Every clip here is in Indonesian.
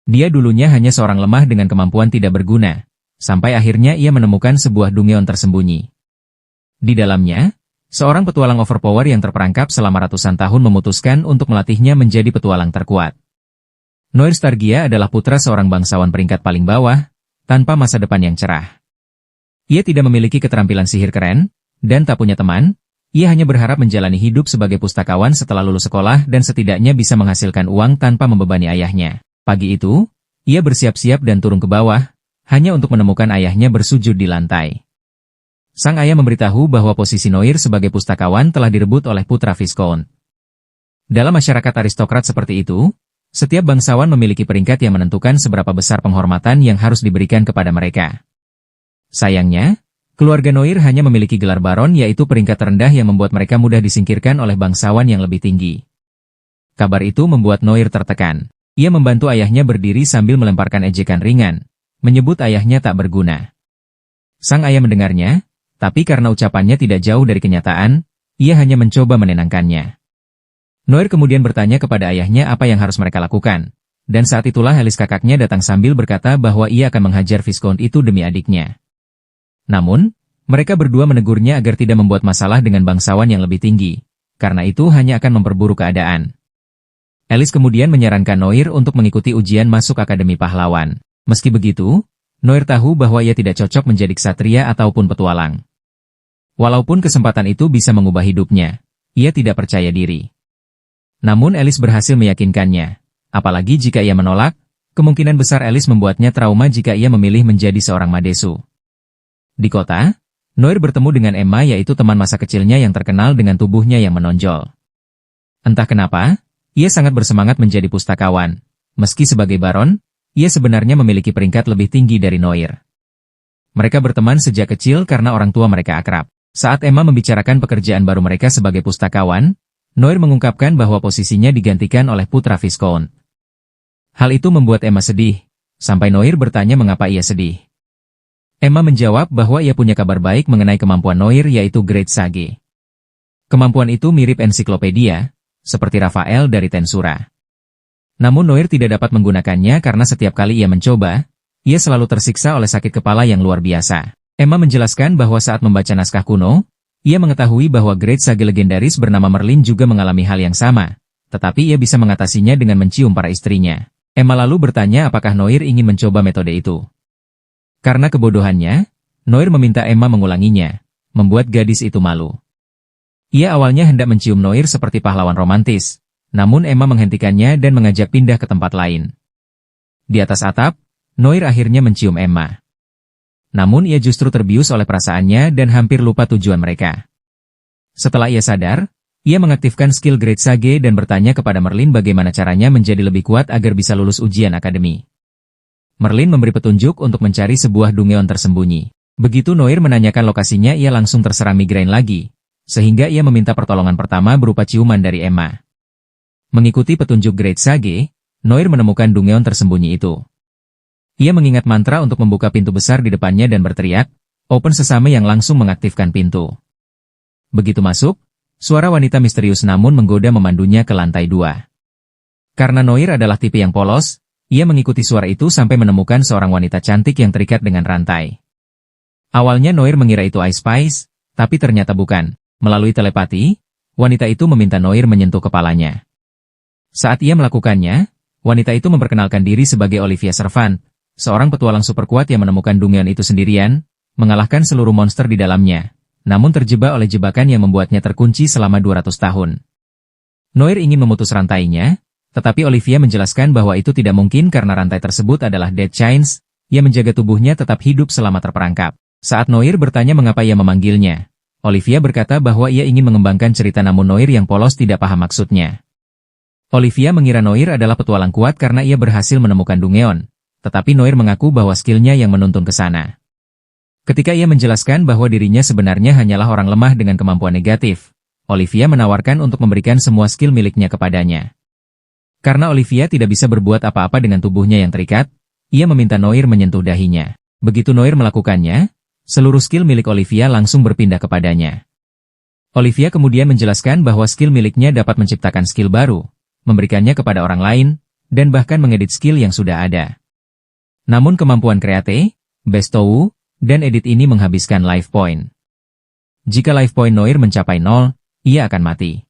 Dia dulunya hanya seorang lemah dengan kemampuan tidak berguna, sampai akhirnya ia menemukan sebuah dungeon tersembunyi. Di dalamnya, seorang petualang overpower yang terperangkap selama ratusan tahun memutuskan untuk melatihnya menjadi petualang terkuat. Noir Stargia adalah putra seorang bangsawan peringkat paling bawah, tanpa masa depan yang cerah. Ia tidak memiliki keterampilan sihir keren, dan tak punya teman. Ia hanya berharap menjalani hidup sebagai pustakawan setelah lulus sekolah dan setidaknya bisa menghasilkan uang tanpa membebani ayahnya. Pagi itu, ia bersiap-siap dan turun ke bawah, hanya untuk menemukan ayahnya bersujud di lantai. Sang ayah memberitahu bahwa posisi Noir sebagai pustakawan telah direbut oleh putra Viscount. Dalam masyarakat aristokrat seperti itu, setiap bangsawan memiliki peringkat yang menentukan seberapa besar penghormatan yang harus diberikan kepada mereka. Sayangnya, keluarga Noir hanya memiliki gelar baron, yaitu peringkat terendah yang membuat mereka mudah disingkirkan oleh bangsawan yang lebih tinggi. Kabar itu membuat Noir tertekan. Ia membantu ayahnya berdiri sambil melemparkan ejekan ringan, menyebut ayahnya tak berguna. Sang ayah mendengarnya, tapi karena ucapannya tidak jauh dari kenyataan, ia hanya mencoba menenangkannya. Noir kemudian bertanya kepada ayahnya apa yang harus mereka lakukan, dan saat itulah Alice kakaknya datang sambil berkata bahwa ia akan menghajar Viscount itu demi adiknya. Namun, mereka berdua menegurnya agar tidak membuat masalah dengan bangsawan yang lebih tinggi, karena itu hanya akan memperburuk keadaan. Alice kemudian menyarankan Noir untuk mengikuti ujian masuk Akademi Pahlawan. Meski begitu, Noir tahu bahwa ia tidak cocok menjadi ksatria ataupun petualang. Walaupun kesempatan itu bisa mengubah hidupnya, ia tidak percaya diri. Namun Alice berhasil meyakinkannya, apalagi jika ia menolak, kemungkinan besar Alice membuatnya trauma jika ia memilih menjadi seorang madesu. Di kota, Noir bertemu dengan Emma, yaitu teman masa kecilnya yang terkenal dengan tubuhnya yang menonjol. Entah kenapa, ia sangat bersemangat menjadi pustakawan. Meski sebagai baron, ia sebenarnya memiliki peringkat lebih tinggi dari Noir. Mereka berteman sejak kecil karena orang tua mereka akrab. Saat Emma membicarakan pekerjaan baru mereka sebagai pustakawan, Noir mengungkapkan bahwa posisinya digantikan oleh putra Viscount. Hal itu membuat Emma sedih, sampai Noir bertanya mengapa ia sedih. Emma menjawab bahwa ia punya kabar baik mengenai kemampuan Noir, yaitu Great Sage. Kemampuan itu mirip ensiklopedia, seperti Raphael dari Tensura. Namun Noir tidak dapat menggunakannya karena setiap kali ia mencoba, ia selalu tersiksa oleh sakit kepala yang luar biasa. Emma menjelaskan bahwa saat membaca naskah kuno, ia mengetahui bahwa Great Sage legendaris bernama Merlin juga mengalami hal yang sama, tetapi ia bisa mengatasinya dengan mencium para istrinya. Emma lalu bertanya apakah Noir ingin mencoba metode itu. Karena kebodohannya, Noir meminta Emma mengulanginya, membuat gadis itu malu. Ia awalnya hendak mencium Noir seperti pahlawan romantis, namun Emma menghentikannya dan mengajak pindah ke tempat lain. Di atas atap, Noir akhirnya mencium Emma. Namun ia justru terbius oleh perasaannya dan hampir lupa tujuan mereka. Setelah ia sadar, ia mengaktifkan skill Great Sage dan bertanya kepada Merlin bagaimana caranya menjadi lebih kuat agar bisa lulus ujian akademi. Merlin memberi petunjuk untuk mencari sebuah dungeon tersembunyi. Begitu Noir menanyakan lokasinya, ia langsung terserang migrain lagi, sehingga ia meminta pertolongan pertama berupa ciuman dari Emma. Mengikuti petunjuk Great Sage, Noir menemukan dungeon tersembunyi itu. Ia mengingat mantra untuk membuka pintu besar di depannya dan berteriak, "Open Sesame," yang langsung mengaktifkan pintu. Begitu masuk, suara wanita misterius namun menggoda memandunya ke lantai 2. Karena Noir adalah tipe yang polos, ia mengikuti suara itu sampai menemukan seorang wanita cantik yang terikat dengan rantai. Awalnya Noir mengira itu Ice Spice, tapi ternyata bukan. Melalui telepati, wanita itu meminta Noir menyentuh kepalanya. Saat ia melakukannya, wanita itu memperkenalkan diri sebagai Olivia Servant, seorang petualang super kuat yang menemukan dungeon itu sendirian, mengalahkan seluruh monster di dalamnya, namun terjebak oleh jebakan yang membuatnya terkunci selama 200 tahun. Noir ingin memutus rantainya, tetapi Olivia menjelaskan bahwa itu tidak mungkin karena rantai tersebut adalah dead chains, yang menjaga tubuhnya tetap hidup selama terperangkap. Saat Noir bertanya mengapa ia memanggilnya, Olivia berkata bahwa ia ingin mengembangkan cerita, namun Noir yang polos tidak paham maksudnya. Olivia mengira Noir adalah petualang kuat karena ia berhasil menemukan dungeon, tetapi Noir mengaku bahwa skillnya yang menuntun ke sana. Ketika ia menjelaskan bahwa dirinya sebenarnya hanyalah orang lemah dengan kemampuan negatif, Olivia menawarkan untuk memberikan semua skill miliknya kepadanya. Karena Olivia tidak bisa berbuat apa-apa dengan tubuhnya yang terikat, ia meminta Noir menyentuh dahinya. Begitu Noir melakukannya, seluruh skill milik Olivia langsung berpindah kepadanya. Olivia kemudian menjelaskan bahwa skill miliknya dapat menciptakan skill baru, memberikannya kepada orang lain, dan bahkan mengedit skill yang sudah ada. Namun kemampuan Create, Bestow, dan Edit ini menghabiskan life point. Jika life point Noir mencapai 0, ia akan mati.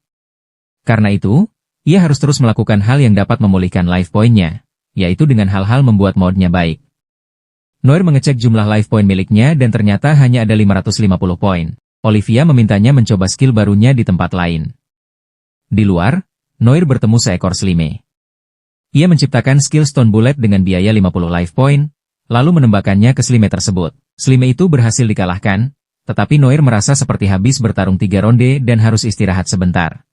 Karena itu, ia harus terus melakukan hal yang dapat memulihkan life point-nya, yaitu dengan hal-hal membuat modnya baik. Noir mengecek jumlah life point miliknya dan ternyata hanya ada 550 poin. Olivia memintanya mencoba skill barunya di tempat lain. Di luar, Noir bertemu seekor slime. Ia menciptakan skill Stone Bullet dengan biaya 50 life point, lalu menembakkannya ke slime tersebut. Slime itu berhasil dikalahkan, tetapi Noir merasa seperti habis bertarung 3 ronde dan harus istirahat sebentar.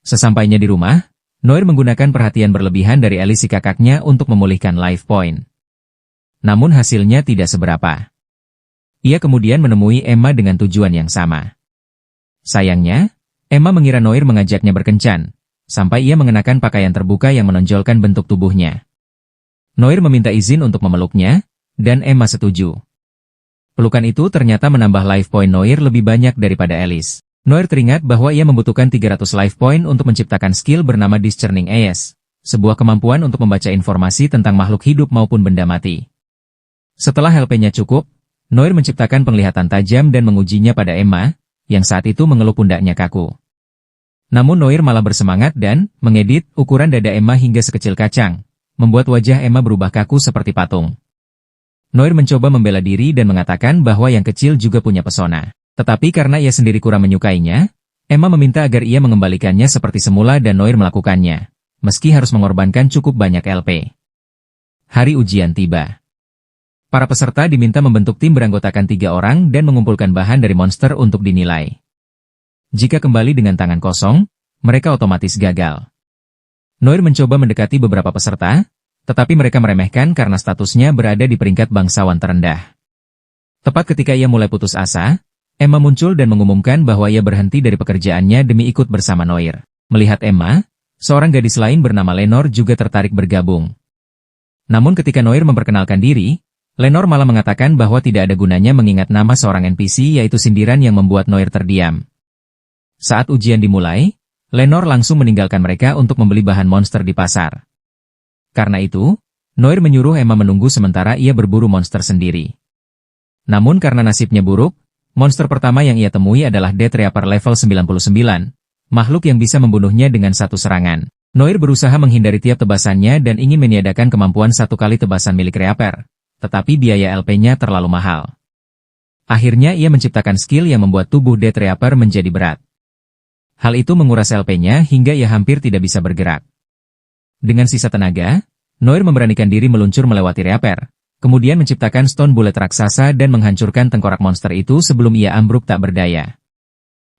Sesampainya di rumah, Noir menggunakan perhatian berlebihan dari Alice si kakaknya untuk memulihkan life point. Namun hasilnya tidak seberapa. Ia kemudian menemui Emma dengan tujuan yang sama. Sayangnya, Emma mengira Noir mengajaknya berkencan, sampai ia mengenakan pakaian terbuka yang menonjolkan bentuk tubuhnya. Noir meminta izin untuk memeluknya, dan Emma setuju. Pelukan itu ternyata menambah life point Noir lebih banyak daripada Alice. Noir teringat bahwa ia membutuhkan 300 life point untuk menciptakan skill bernama Discerning Eyes, sebuah kemampuan untuk membaca informasi tentang makhluk hidup maupun benda mati. Setelah LP-nya cukup, Noir menciptakan penglihatan tajam dan mengujinya pada Emma, yang saat itu mengeluh pundaknya kaku. Namun Noir malah bersemangat dan mengedit ukuran dada Emma hingga sekecil kacang, membuat wajah Emma berubah kaku seperti patung. Noir mencoba membela diri dan mengatakan bahwa yang kecil juga punya pesona. Tetapi karena ia sendiri kurang menyukainya, Emma meminta agar ia mengembalikannya seperti semula dan Noir melakukannya, meski harus mengorbankan cukup banyak LP. Hari ujian tiba. Para peserta diminta membentuk tim beranggotakan 3 orang dan mengumpulkan bahan dari monster untuk dinilai. Jika kembali dengan tangan kosong, mereka otomatis gagal. Noir mencoba mendekati beberapa peserta, tetapi mereka meremehkan karena statusnya berada di peringkat bangsawan terendah. Tepat ketika ia mulai putus asa, Emma muncul dan mengumumkan bahwa ia berhenti dari pekerjaannya demi ikut bersama Noir. Melihat Emma, seorang gadis lain bernama Lenore juga tertarik bergabung. Namun ketika Noir memperkenalkan diri, Lenore malah mengatakan bahwa tidak ada gunanya mengingat nama seorang NPC yaitu sindiran yang membuat Noir terdiam. Saat ujian dimulai, Lenore langsung meninggalkan mereka untuk membeli bahan monster di pasar. Karena itu, Noir menyuruh Emma menunggu sementara ia berburu monster sendiri. Namun karena nasibnya buruk, monster pertama yang ia temui adalah Death Reaper level 99, makhluk yang bisa membunuhnya dengan satu serangan. Noir berusaha menghindari tiap tebasannya dan ingin meniadakan kemampuan 1 kali tebasan milik Reaper, tetapi biaya LP-nya terlalu mahal. Akhirnya ia menciptakan skill yang membuat tubuh Death Reaper menjadi berat. Hal itu menguras LP-nya hingga ia hampir tidak bisa bergerak. Dengan sisa tenaga, Noir memberanikan diri meluncur melewati Reaper, kemudian menciptakan Stone Bullet raksasa dan menghancurkan tengkorak monster itu sebelum ia ambruk tak berdaya.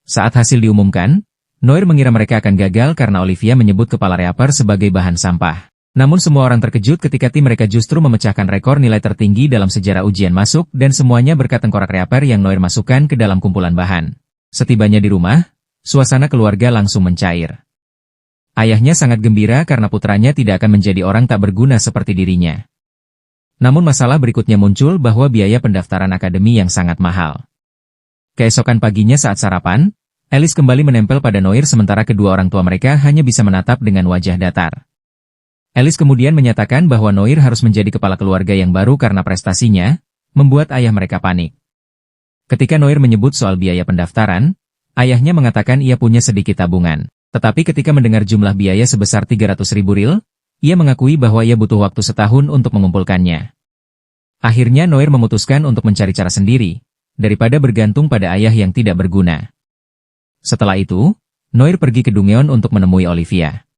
Saat hasil diumumkan, Noir mengira mereka akan gagal karena Olivia menyebut kepala Reaper sebagai bahan sampah. Namun semua orang terkejut ketika tim mereka justru memecahkan rekor nilai tertinggi dalam sejarah ujian masuk dan semuanya berkat tengkorak Reaper yang Noir masukkan ke dalam kumpulan bahan. Setibanya di rumah, suasana keluarga langsung mencair. Ayahnya sangat gembira karena putranya tidak akan menjadi orang tak berguna seperti dirinya. Namun masalah berikutnya muncul bahwa biaya pendaftaran akademi yang sangat mahal. Keesokan paginya saat sarapan, Alice kembali menempel pada Noir sementara kedua orang tua mereka hanya bisa menatap dengan wajah datar. Alice kemudian menyatakan bahwa Noir harus menjadi kepala keluarga yang baru karena prestasinya, membuat ayah mereka panik. Ketika Noir menyebut soal biaya pendaftaran, ayahnya mengatakan ia punya sedikit tabungan. Tetapi ketika mendengar jumlah biaya sebesar 300.000 ril, ia mengakui bahwa ia butuh waktu setahun untuk mengumpulkannya. Akhirnya Noir memutuskan untuk mencari cara sendiri, daripada bergantung pada ayah yang tidak berguna. Setelah itu, Noir pergi ke Dungeon untuk menemui Olivia.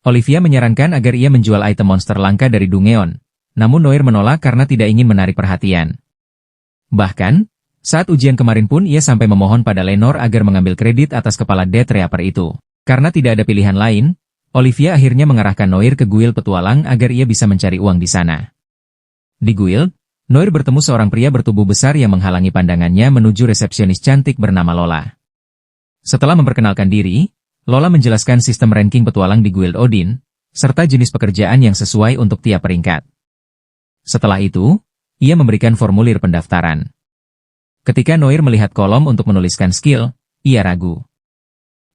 Olivia menyarankan agar ia menjual item monster langka dari Dungeon, namun Noir menolak karena tidak ingin menarik perhatian. Bahkan, saat ujian kemarin pun ia sampai memohon pada Lenore agar mengambil kredit atas kepala Death Reaper itu. Karena tidak ada pilihan lain, Olivia akhirnya mengarahkan Noir ke guild petualang agar ia bisa mencari uang di sana. Di guild, Noir bertemu seorang pria bertubuh besar yang menghalangi pandangannya menuju resepsionis cantik bernama Lola. Setelah memperkenalkan diri, Lola menjelaskan sistem ranking petualang di Guild Odin, serta jenis pekerjaan yang sesuai untuk tiap peringkat. Setelah itu, ia memberikan formulir pendaftaran. Ketika Noir melihat kolom untuk menuliskan skill, ia ragu.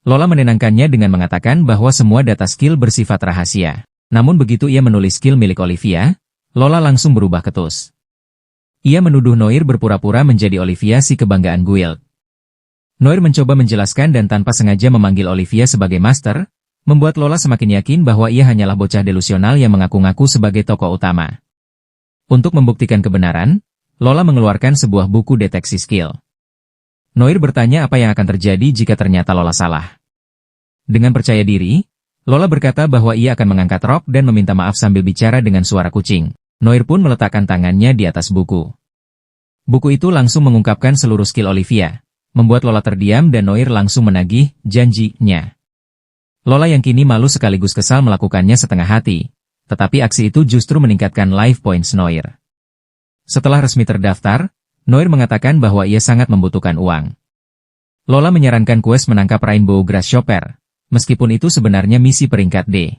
Lola menenangkannya dengan mengatakan bahwa semua data skill bersifat rahasia. Namun begitu ia menulis skill milik Olivia, Lola langsung berubah ketus. Ia menuduh Noir berpura-pura menjadi Olivia si kebanggaan guild. Noir mencoba menjelaskan dan tanpa sengaja memanggil Olivia sebagai master, membuat Lola semakin yakin bahwa ia hanyalah bocah delusional yang mengaku-ngaku sebagai tokoh utama. Untuk membuktikan kebenaran, Lola mengeluarkan sebuah buku deteksi skill. Noir bertanya apa yang akan terjadi jika ternyata Lola salah. Dengan percaya diri, Lola berkata bahwa ia akan mengangkat rok dan meminta maaf sambil bicara dengan suara kucing. Noir pun meletakkan tangannya di atas buku. Buku itu langsung mengungkapkan seluruh skill Olivia, membuat Lola terdiam dan Noir langsung menagih janjinya. Lola yang kini malu sekaligus kesal melakukannya setengah hati, tetapi aksi itu justru meningkatkan life points Noir. Setelah resmi terdaftar, Noir mengatakan bahwa ia sangat membutuhkan uang. Lola menyarankan quest menangkap Rainbow Grass Shopper, meskipun itu sebenarnya misi peringkat D.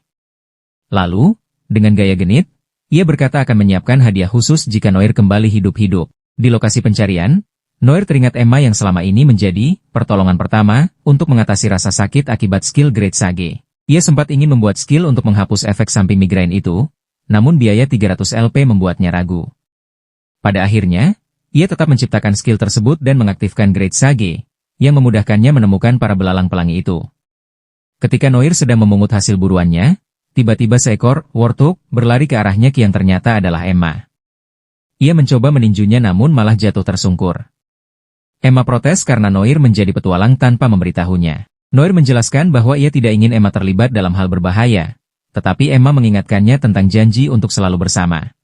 Lalu, dengan gaya genit, ia berkata akan menyiapkan hadiah khusus jika Noir kembali hidup-hidup. Di lokasi pencarian, Noir teringat Emma yang selama ini menjadi pertolongan pertama untuk mengatasi rasa sakit akibat skill Great Sage. Ia sempat ingin membuat skill untuk menghapus efek samping migrain itu, namun biaya 300 LP membuatnya ragu. Pada akhirnya, ia tetap menciptakan skill tersebut dan mengaktifkan Great Sage, yang memudahkannya menemukan para belalang pelangi itu. Ketika Noir sedang memungut hasil buruannya, tiba-tiba seekor warthog berlari ke arahnya yang ternyata adalah Emma. Ia mencoba meninjunya namun malah jatuh tersungkur. Emma protes karena Noir menjadi petualang tanpa memberitahunya. Noir menjelaskan bahwa ia tidak ingin Emma terlibat dalam hal berbahaya, tetapi Emma mengingatkannya tentang janji untuk selalu bersama.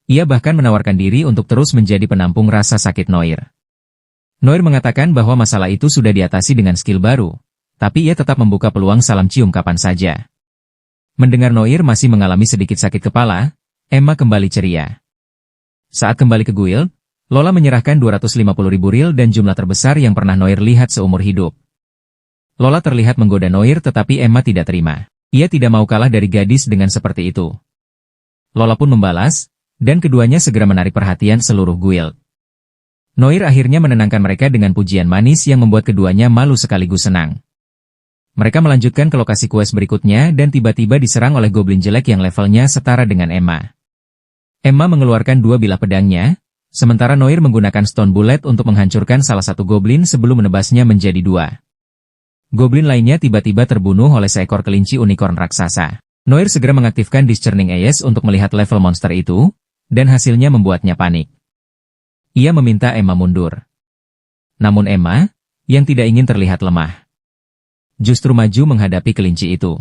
Ia bahkan menawarkan diri untuk terus menjadi penampung rasa sakit Noir. Noir mengatakan bahwa masalah itu sudah diatasi dengan skill baru, tapi ia tetap membuka peluang salam cium kapan saja. Mendengar Noir masih mengalami sedikit sakit kepala, Emma kembali ceria. Saat kembali ke guild, Lola menyerahkan 250.000 ril dan jumlah terbesar yang pernah Noir lihat seumur hidup. Lola terlihat menggoda Noir tetapi Emma tidak terima. Ia tidak mau kalah dari gadis dengan seperti itu. Lola pun membalas, dan keduanya segera menarik perhatian seluruh guild. Noir akhirnya menenangkan mereka dengan pujian manis yang membuat keduanya malu sekaligus senang. Mereka melanjutkan ke lokasi quest berikutnya dan tiba-tiba diserang oleh goblin jelek yang levelnya setara dengan Emma. Emma mengeluarkan 2 bilah pedangnya, sementara Noir menggunakan stone bullet untuk menghancurkan salah satu goblin sebelum menebasnya menjadi 2. Goblin lainnya tiba-tiba terbunuh oleh seekor kelinci unicorn raksasa. Noir segera mengaktifkan Discerning Eyes untuk melihat level monster itu, dan hasilnya membuatnya panik. Ia meminta Emma mundur. Namun Emma, yang tidak ingin terlihat lemah, justru maju menghadapi kelinci itu.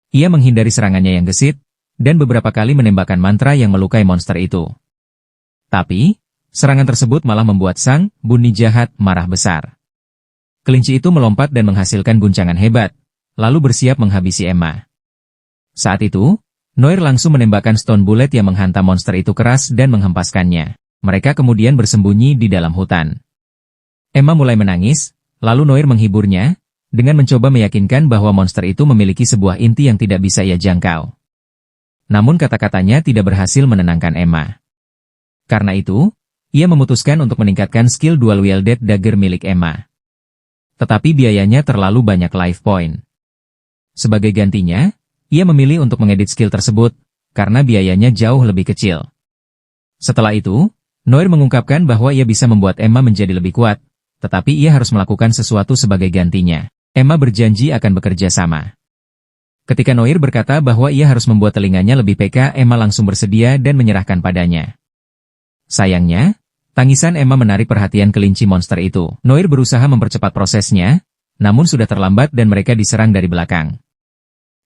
Ia menghindari serangannya yang gesit, dan beberapa kali menembakkan mantra yang melukai monster itu. Tapi, serangan tersebut malah membuat sang bunyi jahat marah besar. Kelinci itu melompat dan menghasilkan guncangan hebat, lalu bersiap menghabisi Emma. Saat itu, Noir langsung menembakkan stone bullet yang menghantam monster itu keras dan menghempaskannya. Mereka kemudian bersembunyi di dalam hutan. Emma mulai menangis, lalu Noir menghiburnya, dengan mencoba meyakinkan bahwa monster itu memiliki sebuah inti yang tidak bisa ia jangkau. Namun kata-katanya tidak berhasil menenangkan Emma. Karena itu, ia memutuskan untuk meningkatkan skill dual-wielded dagger milik Emma. Tetapi biayanya terlalu banyak life point. Sebagai gantinya, ia memilih untuk mengedit skill tersebut, karena biayanya jauh lebih kecil. Setelah itu, Noir mengungkapkan bahwa ia bisa membuat Emma menjadi lebih kuat, tetapi ia harus melakukan sesuatu sebagai gantinya. Emma berjanji akan bekerja sama. Ketika Noir berkata bahwa ia harus membuat telinganya lebih peka, Emma langsung bersedia dan menyerahkan padanya. Sayangnya, tangisan Emma menarik perhatian kelinci monster itu. Noir berusaha mempercepat prosesnya, namun sudah terlambat dan mereka diserang dari belakang.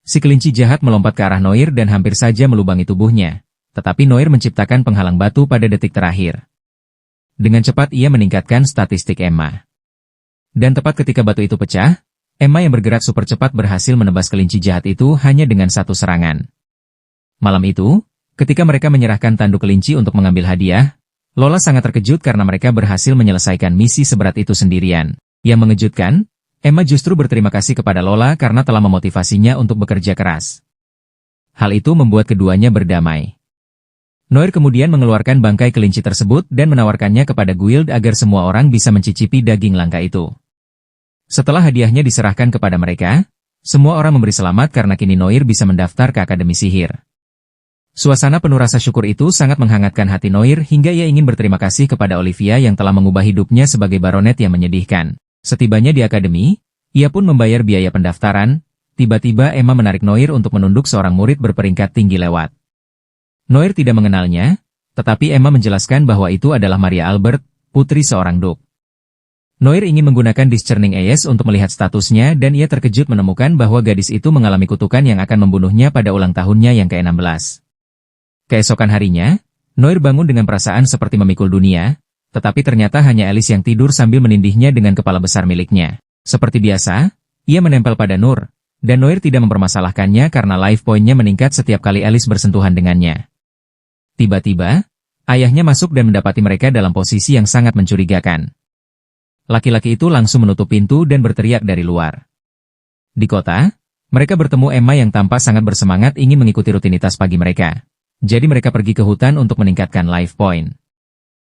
Si kelinci jahat melompat ke arah Noir dan hampir saja melubangi tubuhnya, tetapi Noir menciptakan penghalang batu pada detik terakhir. Dengan cepat ia meningkatkan statistik Emma. Dan tepat ketika batu itu pecah, Emma yang bergerak super cepat berhasil menebas kelinci jahat itu hanya dengan satu serangan. Malam itu, ketika mereka menyerahkan tanduk kelinci untuk mengambil hadiah, Lola sangat terkejut karena mereka berhasil menyelesaikan misi seberat itu sendirian. Yang mengejutkan, Emma justru berterima kasih kepada Lola karena telah memotivasinya untuk bekerja keras. Hal itu membuat keduanya berdamai. Noir kemudian mengeluarkan bangkai kelinci tersebut dan menawarkannya kepada guild agar semua orang bisa mencicipi daging langka itu. Setelah hadiahnya diserahkan kepada mereka, Semua orang memberi selamat karena kini Noir bisa mendaftar ke Akademi Sihir. Suasana penuh rasa syukur itu sangat menghangatkan hati Noir hingga ia ingin berterima kasih kepada Olivia yang telah mengubah hidupnya sebagai baronet yang menyedihkan. Setibanya di akademi, ia pun membayar biaya pendaftaran. Tiba-tiba Emma menarik Noir untuk menunduk seorang murid berperingkat tinggi lewat. Noir tidak mengenalnya, tetapi Emma menjelaskan bahwa itu adalah Maria Albert, putri seorang duk. Noir ingin menggunakan discerning eyes untuk melihat statusnya dan ia terkejut menemukan bahwa gadis itu mengalami kutukan yang akan membunuhnya pada ulang tahunnya yang ke-16. Keesokan harinya, Noir bangun dengan perasaan seperti memikul dunia, tetapi ternyata hanya Alice yang tidur sambil menindihnya dengan kepala besar miliknya. Seperti biasa, ia menempel pada Nur, dan Noir tidak mempermasalahkannya karena life point-nya meningkat setiap kali Alice bersentuhan dengannya. Tiba-tiba, ayahnya masuk dan mendapati mereka dalam posisi yang sangat mencurigakan. Laki-laki itu langsung menutup pintu dan berteriak dari luar. Di kota, mereka bertemu Emma yang tampak sangat bersemangat ingin mengikuti rutinitas pagi mereka. Jadi mereka pergi ke hutan untuk meningkatkan life point.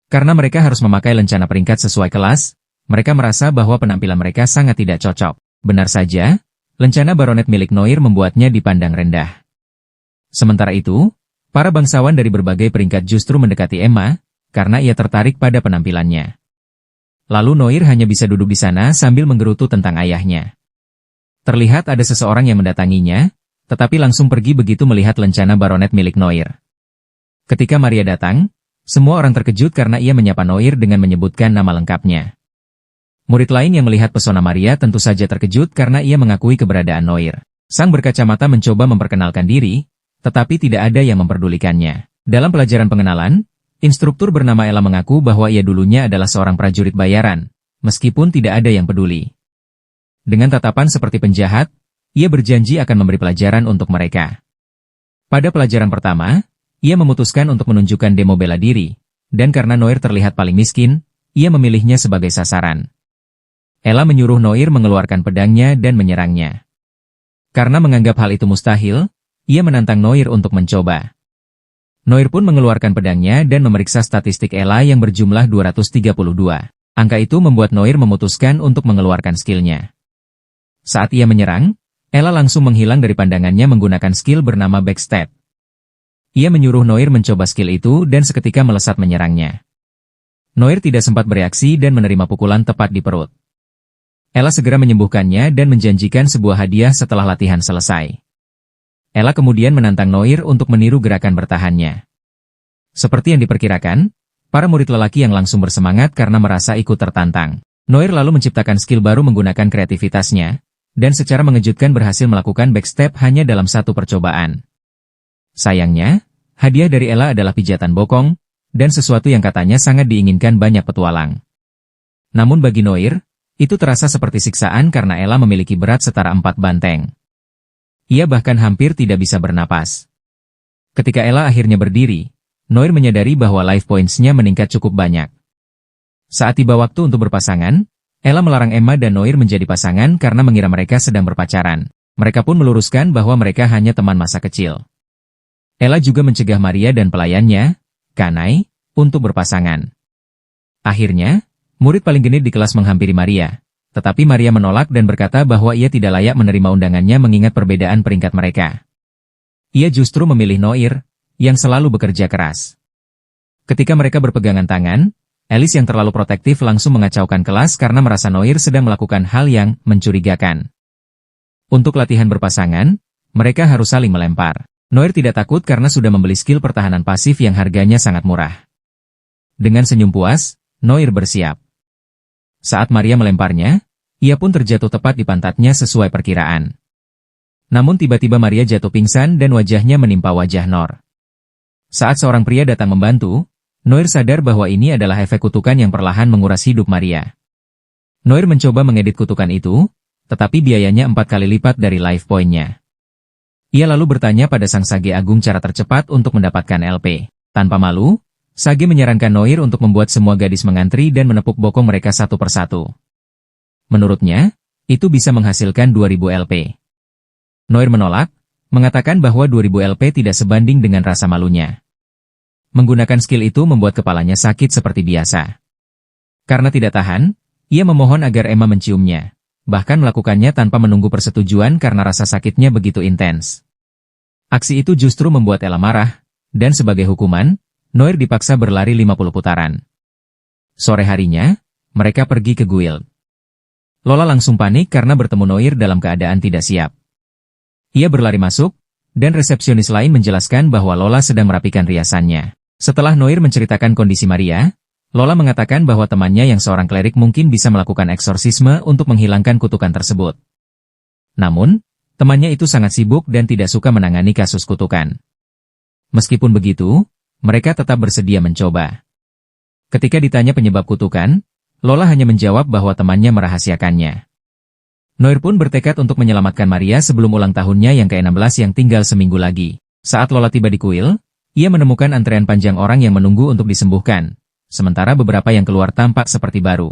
Karena mereka harus memakai lencana peringkat sesuai kelas, mereka merasa bahwa penampilan mereka sangat tidak cocok. Benar saja, lencana baronet milik Noir membuatnya dipandang rendah. Sementara itu, para bangsawan dari berbagai peringkat justru mendekati Emma, karena ia tertarik pada penampilannya. Lalu Noir hanya bisa duduk di sana sambil menggerutu tentang ayahnya. Terlihat ada seseorang yang mendatanginya, tetapi langsung pergi begitu melihat lencana baronet milik Noir. Ketika Maria datang, semua orang terkejut karena ia menyapa Noir dengan menyebutkan nama lengkapnya. Murid lain yang melihat pesona Maria tentu saja terkejut karena ia mengakui keberadaan Noir. Sang berkacamata mencoba memperkenalkan diri, tetapi tidak ada yang memperdulikannya. Dalam pelajaran pengenalan, instruktur bernama Ella mengaku bahwa ia dulunya adalah seorang prajurit bayaran, meskipun tidak ada yang peduli. Dengan tatapan seperti penjahat, ia berjanji akan memberi pelajaran untuk mereka. Pada pelajaran pertama, ia memutuskan untuk menunjukkan demo bela diri, dan karena Noir terlihat paling miskin, ia memilihnya sebagai sasaran. Ella menyuruh Noir mengeluarkan pedangnya dan menyerangnya. Karena menganggap hal itu mustahil, ia menantang Noir untuk mencoba. Noir pun mengeluarkan pedangnya dan memeriksa statistik Ella yang berjumlah 232. Angka itu membuat Noir memutuskan untuk mengeluarkan skillnya. Saat ia menyerang, Ella langsung menghilang dari pandangannya menggunakan skill bernama backstab. Ia menyuruh Noir mencoba skill itu dan seketika melesat menyerangnya. Noir tidak sempat bereaksi dan menerima pukulan tepat di perut. Ella segera menyembuhkannya dan menjanjikan sebuah hadiah setelah latihan selesai. Ella kemudian menantang Noir untuk meniru gerakan bertahannya. Seperti yang diperkirakan, para murid lelaki yang langsung bersemangat karena merasa ikut tertantang. Noir lalu menciptakan skill baru menggunakan kreativitasnya, dan secara mengejutkan berhasil melakukan backstep hanya dalam satu percobaan. Sayangnya, hadiah dari Ella adalah pijatan bokong, dan sesuatu yang katanya sangat diinginkan banyak petualang. Namun bagi Noir, itu terasa seperti siksaan karena Ella memiliki berat setara 4 banteng. Ia bahkan hampir tidak bisa bernapas. Ketika Ella akhirnya berdiri, Noir menyadari bahwa life points-nya meningkat cukup banyak. Saat tiba waktu untuk berpasangan, Ella melarang Emma dan Noir menjadi pasangan karena mengira mereka sedang berpacaran. Mereka pun meluruskan bahwa mereka hanya teman masa kecil. Ella juga mencegah Maria dan pelayannya, Kanai, untuk berpasangan. Akhirnya, murid paling genit di kelas menghampiri Maria. Tetapi Maria menolak dan berkata bahwa ia tidak layak menerima undangannya mengingat perbedaan peringkat mereka. Ia justru memilih Noir, yang selalu bekerja keras. Ketika mereka berpegangan tangan, Alice yang terlalu protektif langsung mengacaukan kelas karena merasa Noir sedang melakukan hal yang mencurigakan. Untuk latihan berpasangan, mereka harus saling melempar. Noir tidak takut karena sudah membeli skill pertahanan pasif yang harganya sangat murah. Dengan senyum puas, Noir bersiap. Saat Maria melemparnya, ia pun terjatuh tepat di pantatnya sesuai perkiraan. Namun tiba-tiba Maria jatuh pingsan dan wajahnya menimpa wajah Noir. Saat seorang pria datang membantu, Noir sadar bahwa ini adalah efek kutukan yang perlahan menguras hidup Maria. Noir mencoba mengedit kutukan itu, tetapi biayanya 4 kali lipat dari life point-nya. Ia lalu bertanya pada sang Sage Agung cara tercepat untuk mendapatkan LP. Tanpa malu, Sage menyarankan Noir untuk membuat semua gadis mengantri dan menepuk bokong mereka satu persatu. Menurutnya, itu bisa menghasilkan 2000 LP. Noir menolak, mengatakan bahwa 2000 LP tidak sebanding dengan rasa malunya. Menggunakan skill itu membuat kepalanya sakit seperti biasa. Karena tidak tahan, ia memohon agar Emma menciumnya. bahkan melakukannya tanpa menunggu persetujuan karena rasa sakitnya begitu intens. Aksi itu justru membuat Ella marah, dan sebagai hukuman, Noir dipaksa berlari 50 putaran. Sore harinya, mereka pergi ke guild. Lola langsung panik karena bertemu Noir dalam keadaan tidak siap. Ia berlari masuk, dan resepsionis lain menjelaskan bahwa Lola sedang merapikan riasannya. Setelah Noir menceritakan kondisi Maria, Lola mengatakan bahwa temannya yang seorang klerik mungkin bisa melakukan eksorsisme untuk menghilangkan kutukan tersebut. Namun, temannya itu sangat sibuk dan tidak suka menangani kasus kutukan. Meskipun begitu, mereka tetap bersedia mencoba. Ketika ditanya penyebab kutukan, Lola hanya menjawab bahwa temannya merahasiakannya. Noir pun bertekad untuk menyelamatkan Maria sebelum ulang tahunnya yang ke-16 yang tinggal seminggu lagi. Saat Lola tiba di kuil, ia menemukan antrean panjang orang yang menunggu untuk disembuhkan, sementara beberapa yang keluar tampak seperti baru.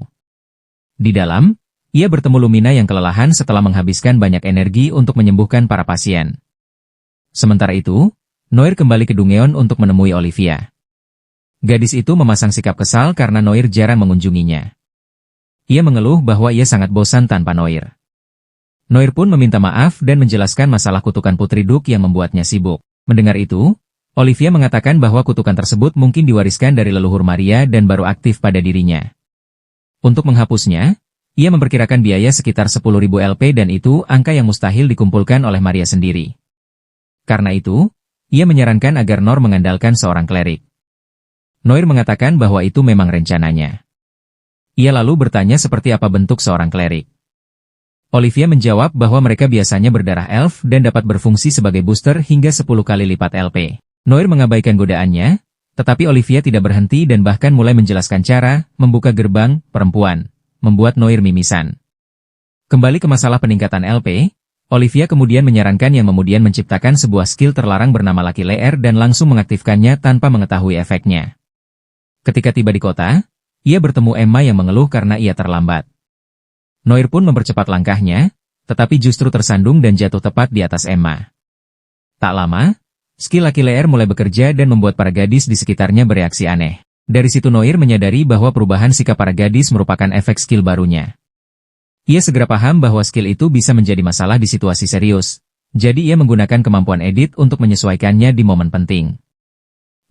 Di dalam, ia bertemu Lumina yang kelelahan setelah menghabiskan banyak energi untuk menyembuhkan para pasien. Sementara itu, Noir kembali ke Dungeon untuk menemui Olivia. Gadis itu memasang sikap kesal karena Noir jarang mengunjunginya. Ia mengeluh bahwa ia sangat bosan tanpa Noir. Noir pun meminta maaf dan menjelaskan masalah kutukan Putri Duk yang membuatnya sibuk. Mendengar itu, Olivia mengatakan bahwa kutukan tersebut mungkin diwariskan dari leluhur Maria dan baru aktif pada dirinya. Untuk menghapusnya, ia memperkirakan biaya sekitar 10.000 LP dan itu angka yang mustahil dikumpulkan oleh Maria sendiri. Karena itu, ia menyarankan agar Noir mengandalkan seorang klerik. Noir mengatakan bahwa itu memang rencananya. Ia lalu bertanya seperti apa bentuk seorang klerik. Olivia menjawab bahwa mereka biasanya berdarah elf dan dapat berfungsi sebagai booster hingga 10 kali lipat LP. Noir mengabaikan godaannya, tetapi Olivia tidak berhenti dan bahkan mulai menjelaskan cara membuka gerbang perempuan, membuat Noir mimisan. Kembali ke masalah peningkatan LP, Olivia kemudian menyarankan yang kemudian menciptakan sebuah skill terlarang bernama Lucky Lair dan langsung mengaktifkannya tanpa mengetahui efeknya. Ketika tiba di kota, ia bertemu Emma yang mengeluh karena ia terlambat. Noir pun mempercepat langkahnya, tetapi justru tersandung dan jatuh tepat di atas Emma. Tak lama, skill Lucky Lair mulai bekerja dan membuat para gadis di sekitarnya bereaksi aneh. Dari situ Noir menyadari bahwa perubahan sikap para gadis merupakan efek skill barunya. Ia segera paham bahwa skill itu bisa menjadi masalah di situasi serius, jadi ia menggunakan kemampuan edit untuk menyesuaikannya di momen penting.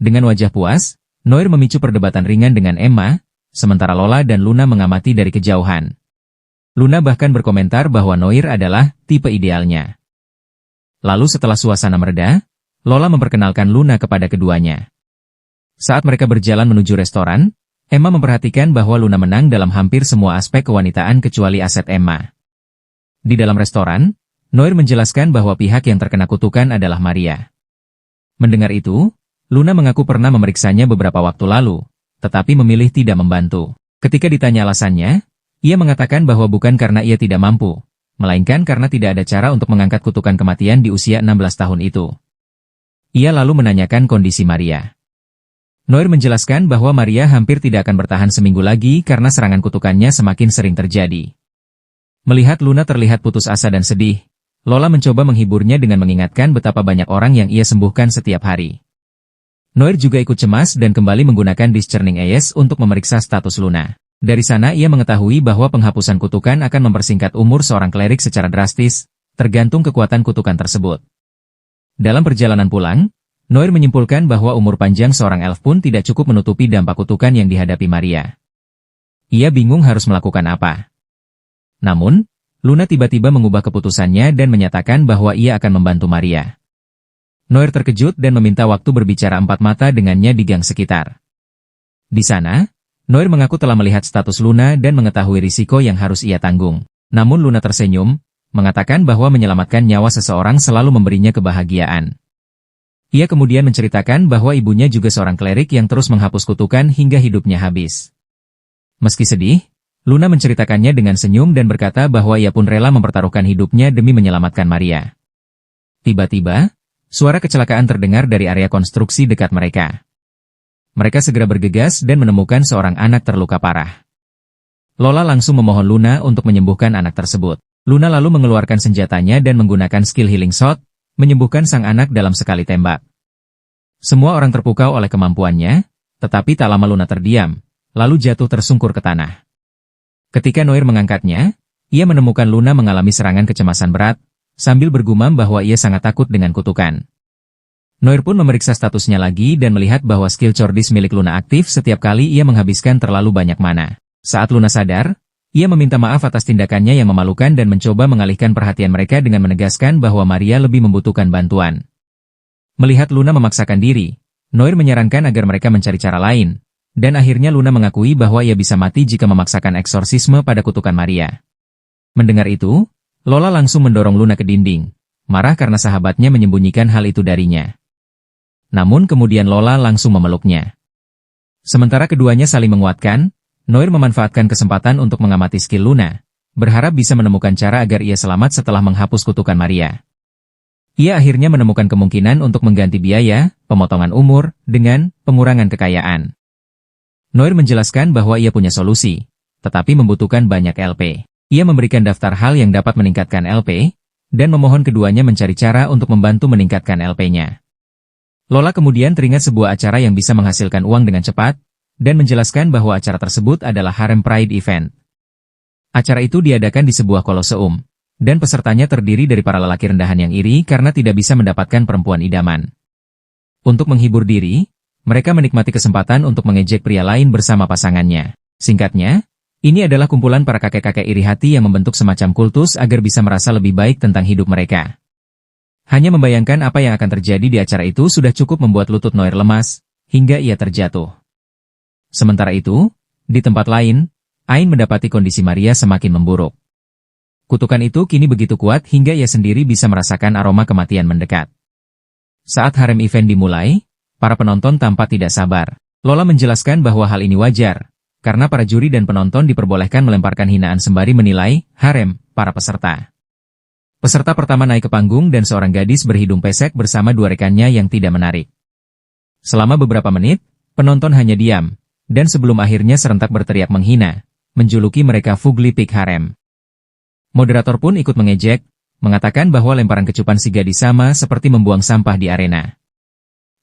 Dengan wajah puas, Noir memicu perdebatan ringan dengan Emma, sementara Lola dan Luna mengamati dari kejauhan. Luna bahkan berkomentar bahwa Noir adalah tipe idealnya. Lalu setelah suasana mereda, Lola memperkenalkan Luna kepada keduanya. Saat mereka berjalan menuju restoran, Emma memperhatikan bahwa Luna menang dalam hampir semua aspek kewanitaan kecuali aset Emma. Di dalam restoran, Noir menjelaskan bahwa pihak yang terkena kutukan adalah Maria. Mendengar itu, Luna mengaku pernah memeriksanya beberapa waktu lalu, tetapi memilih tidak membantu. Ketika ditanya alasannya, ia mengatakan bahwa bukan karena ia tidak mampu, melainkan karena tidak ada cara untuk mengangkat kutukan kematian di usia 16 tahun itu. Ia lalu menanyakan kondisi Maria. Noir menjelaskan bahwa Maria hampir tidak akan bertahan seminggu lagi karena serangan kutukannya semakin sering terjadi. Melihat Luna terlihat putus asa dan sedih, Lola mencoba menghiburnya dengan mengingatkan betapa banyak orang yang ia sembuhkan setiap hari. Noir juga ikut cemas dan kembali menggunakan Discerning Eyes untuk memeriksa status Luna. Dari sana ia mengetahui bahwa penghapusan kutukan akan mempersingkat umur seorang klerik secara drastis, tergantung kekuatan kutukan tersebut. Dalam perjalanan pulang, Noir menyimpulkan bahwa umur panjang seorang elf pun tidak cukup menutupi dampak kutukan yang dihadapi Maria. Ia bingung harus melakukan apa. Namun, Luna tiba-tiba mengubah keputusannya dan menyatakan bahwa ia akan membantu Maria. Noir terkejut dan meminta waktu berbicara empat mata dengannya di gang sekitar. Di sana, Noir mengaku telah melihat status Luna dan mengetahui risiko yang harus ia tanggung. Namun Luna tersenyum, mengatakan bahwa menyelamatkan nyawa seseorang selalu memberinya kebahagiaan. Ia kemudian menceritakan bahwa ibunya juga seorang klerik yang terus menghapus kutukan hingga hidupnya habis. Meski sedih, Luna menceritakannya dengan senyum dan berkata bahwa ia pun rela mempertaruhkan hidupnya demi menyelamatkan Maria. Tiba-tiba, suara kecelakaan terdengar dari area konstruksi dekat mereka. Mereka segera bergegas dan menemukan seorang anak terluka parah. Lola langsung memohon Luna untuk menyembuhkan anak tersebut. Luna lalu mengeluarkan senjatanya dan menggunakan skill healing shot, menyembuhkan sang anak dalam sekali tembak. Semua orang terpukau oleh kemampuannya, tetapi tak lama Luna terdiam, lalu jatuh tersungkur ke tanah. Ketika Noir mengangkatnya, ia menemukan Luna mengalami serangan kecemasan berat, sambil bergumam bahwa ia sangat takut dengan kutukan. Noir pun memeriksa statusnya lagi dan melihat bahwa skill cordis milik Luna aktif setiap kali ia menghabiskan terlalu banyak mana. Saat Luna sadar, ia meminta maaf atas tindakannya yang memalukan dan mencoba mengalihkan perhatian mereka dengan menegaskan bahwa Maria lebih membutuhkan bantuan. Melihat Luna memaksakan diri, Noir menyarankan agar mereka mencari cara lain, dan akhirnya Luna mengakui bahwa ia bisa mati jika memaksakan eksorsisme pada kutukan Maria. Mendengar itu, Lola langsung mendorong Luna ke dinding, marah karena sahabatnya menyembunyikan hal itu darinya. Namun kemudian Lola langsung memeluknya. Sementara keduanya saling menguatkan, Noir memanfaatkan kesempatan untuk mengamati skill Luna, berharap bisa menemukan cara agar ia selamat setelah menghapus kutukan Maria. Ia akhirnya menemukan kemungkinan untuk mengganti biaya, pemotongan umur, dengan pengurangan kekayaan. Noir menjelaskan bahwa ia punya solusi, tetapi membutuhkan banyak LP. Ia memberikan daftar hal yang dapat meningkatkan LP, dan memohon keduanya mencari cara untuk membantu meningkatkan LP-nya. Lola kemudian teringat sebuah acara yang bisa menghasilkan uang dengan cepat, dan menjelaskan bahwa acara tersebut adalah Harem Pride Event. Acara itu diadakan di sebuah koloseum, dan pesertanya terdiri dari para lelaki rendahan yang iri karena tidak bisa mendapatkan perempuan idaman. Untuk menghibur diri, mereka menikmati kesempatan untuk mengejek pria lain bersama pasangannya. Singkatnya, ini adalah kumpulan para kakek-kakek iri hati yang membentuk semacam kultus agar bisa merasa lebih baik tentang hidup mereka. Hanya membayangkan apa yang akan terjadi di acara itu sudah cukup membuat lutut Noir lemas, hingga ia terjatuh. Sementara itu, di tempat lain, Ain mendapati kondisi Maria semakin memburuk. Kutukan itu kini begitu kuat hingga ia sendiri bisa merasakan aroma kematian mendekat. Saat harem event dimulai, para penonton tampak tidak sabar. Lola menjelaskan bahwa hal ini wajar, karena para juri dan penonton diperbolehkan melemparkan hinaan sembari menilai harem para peserta. Peserta pertama naik ke panggung dan seorang gadis berhidung pesek bersama dua rekannya yang tidak menarik. Selama beberapa menit, penonton hanya diam, dan sebelum akhirnya serentak berteriak menghina, menjuluki mereka Fugly Pig Harem. Moderator pun ikut mengejek, mengatakan bahwa lemparan kecupan si gadis sama seperti membuang sampah di arena.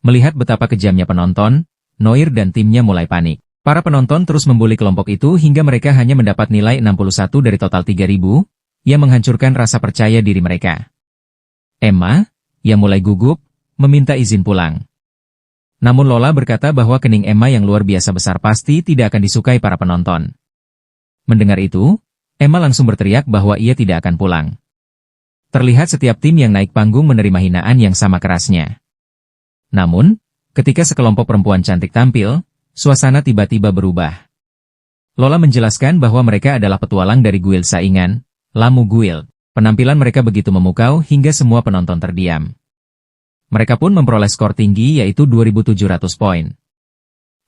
Melihat betapa kejamnya penonton, Noir dan timnya mulai panik. Para penonton terus membuli kelompok itu hingga mereka hanya mendapat nilai 61 dari total 3.000, yang menghancurkan rasa percaya diri mereka. Emma, yang mulai gugup, meminta izin pulang. Namun Lola berkata bahwa kening Emma yang luar biasa besar pasti tidak akan disukai para penonton. Mendengar itu, Emma langsung berteriak bahwa ia tidak akan pulang. Terlihat setiap tim yang naik panggung menerima hinaan yang sama kerasnya. Namun, ketika sekelompok perempuan cantik tampil, suasana tiba-tiba berubah. Lola menjelaskan bahwa mereka adalah petualang dari guild saingan, Lamu Guild. Penampilan mereka begitu memukau hingga semua penonton terdiam. Mereka pun memperoleh skor tinggi yaitu 2.700 poin.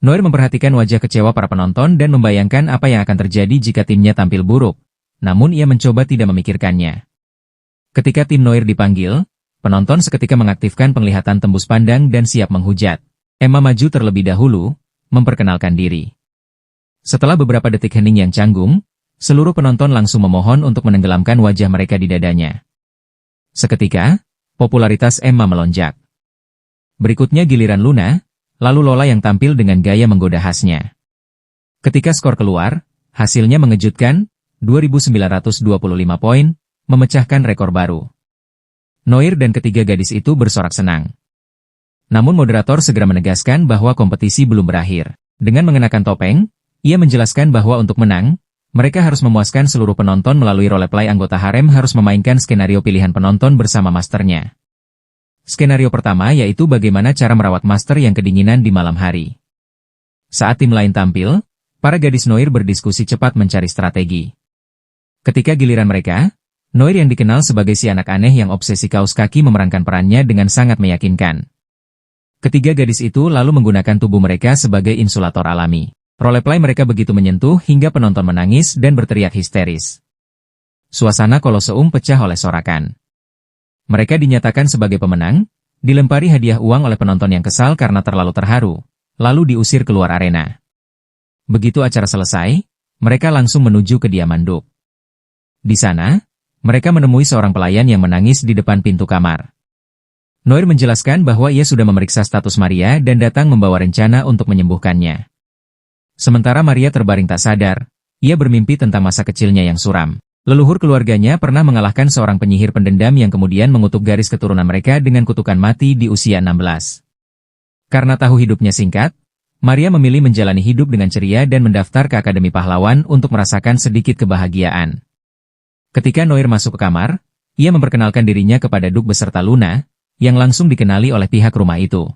Noir memperhatikan wajah kecewa para penonton dan membayangkan apa yang akan terjadi jika timnya tampil buruk, namun ia mencoba tidak memikirkannya. Ketika tim Noir dipanggil, penonton seketika mengaktifkan penglihatan tembus pandang dan siap menghujat. Emma maju terlebih dahulu, memperkenalkan diri. Setelah beberapa detik hening yang canggung, seluruh penonton langsung memohon untuk menenggelamkan wajah mereka di dadanya. Seketika, popularitas Emma melonjak. Berikutnya giliran Luna, lalu Lola yang tampil dengan gaya menggoda khasnya. Ketika skor keluar, hasilnya mengejutkan, 2.925 poin, memecahkan rekor baru. Noir dan ketiga gadis itu bersorak senang. Namun moderator segera menegaskan bahwa kompetisi belum berakhir. Dengan mengenakan topeng, ia menjelaskan bahwa untuk menang, mereka harus memuaskan seluruh penonton melalui roleplay anggota harem harus memainkan skenario pilihan penonton bersama masternya. Skenario pertama yaitu bagaimana cara merawat master yang kedinginan di malam hari. Saat tim lain tampil, para gadis Noir berdiskusi cepat mencari strategi. Ketika giliran mereka, Noir yang dikenal sebagai si anak aneh yang obsesi kaos kaki memerankan perannya dengan sangat meyakinkan. Ketiga gadis itu lalu menggunakan tubuh mereka sebagai insulator alami. Roleplay mereka begitu menyentuh hingga penonton menangis dan berteriak histeris. Suasana koloseum pecah oleh sorakan. Mereka dinyatakan sebagai pemenang, dilempari hadiah uang oleh penonton yang kesal karena terlalu terharu, lalu diusir keluar arena. Begitu acara selesai, mereka langsung menuju kediaman Duke. Di sana, mereka menemui seorang pelayan yang menangis di depan pintu kamar. Noir menjelaskan bahwa ia sudah memeriksa status Maria dan datang membawa rencana untuk menyembuhkannya. Sementara Maria terbaring tak sadar, ia bermimpi tentang masa kecilnya yang suram. Leluhur keluarganya pernah mengalahkan seorang penyihir pendendam yang kemudian mengutuk garis keturunan mereka dengan kutukan mati di usia 16. Karena tahu hidupnya singkat, Maria memilih menjalani hidup dengan ceria dan mendaftar ke Akademi Pahlawan untuk merasakan sedikit kebahagiaan. Ketika Noir masuk ke kamar, ia memperkenalkan dirinya kepada Duke beserta Luna, yang langsung dikenali oleh pihak rumah itu.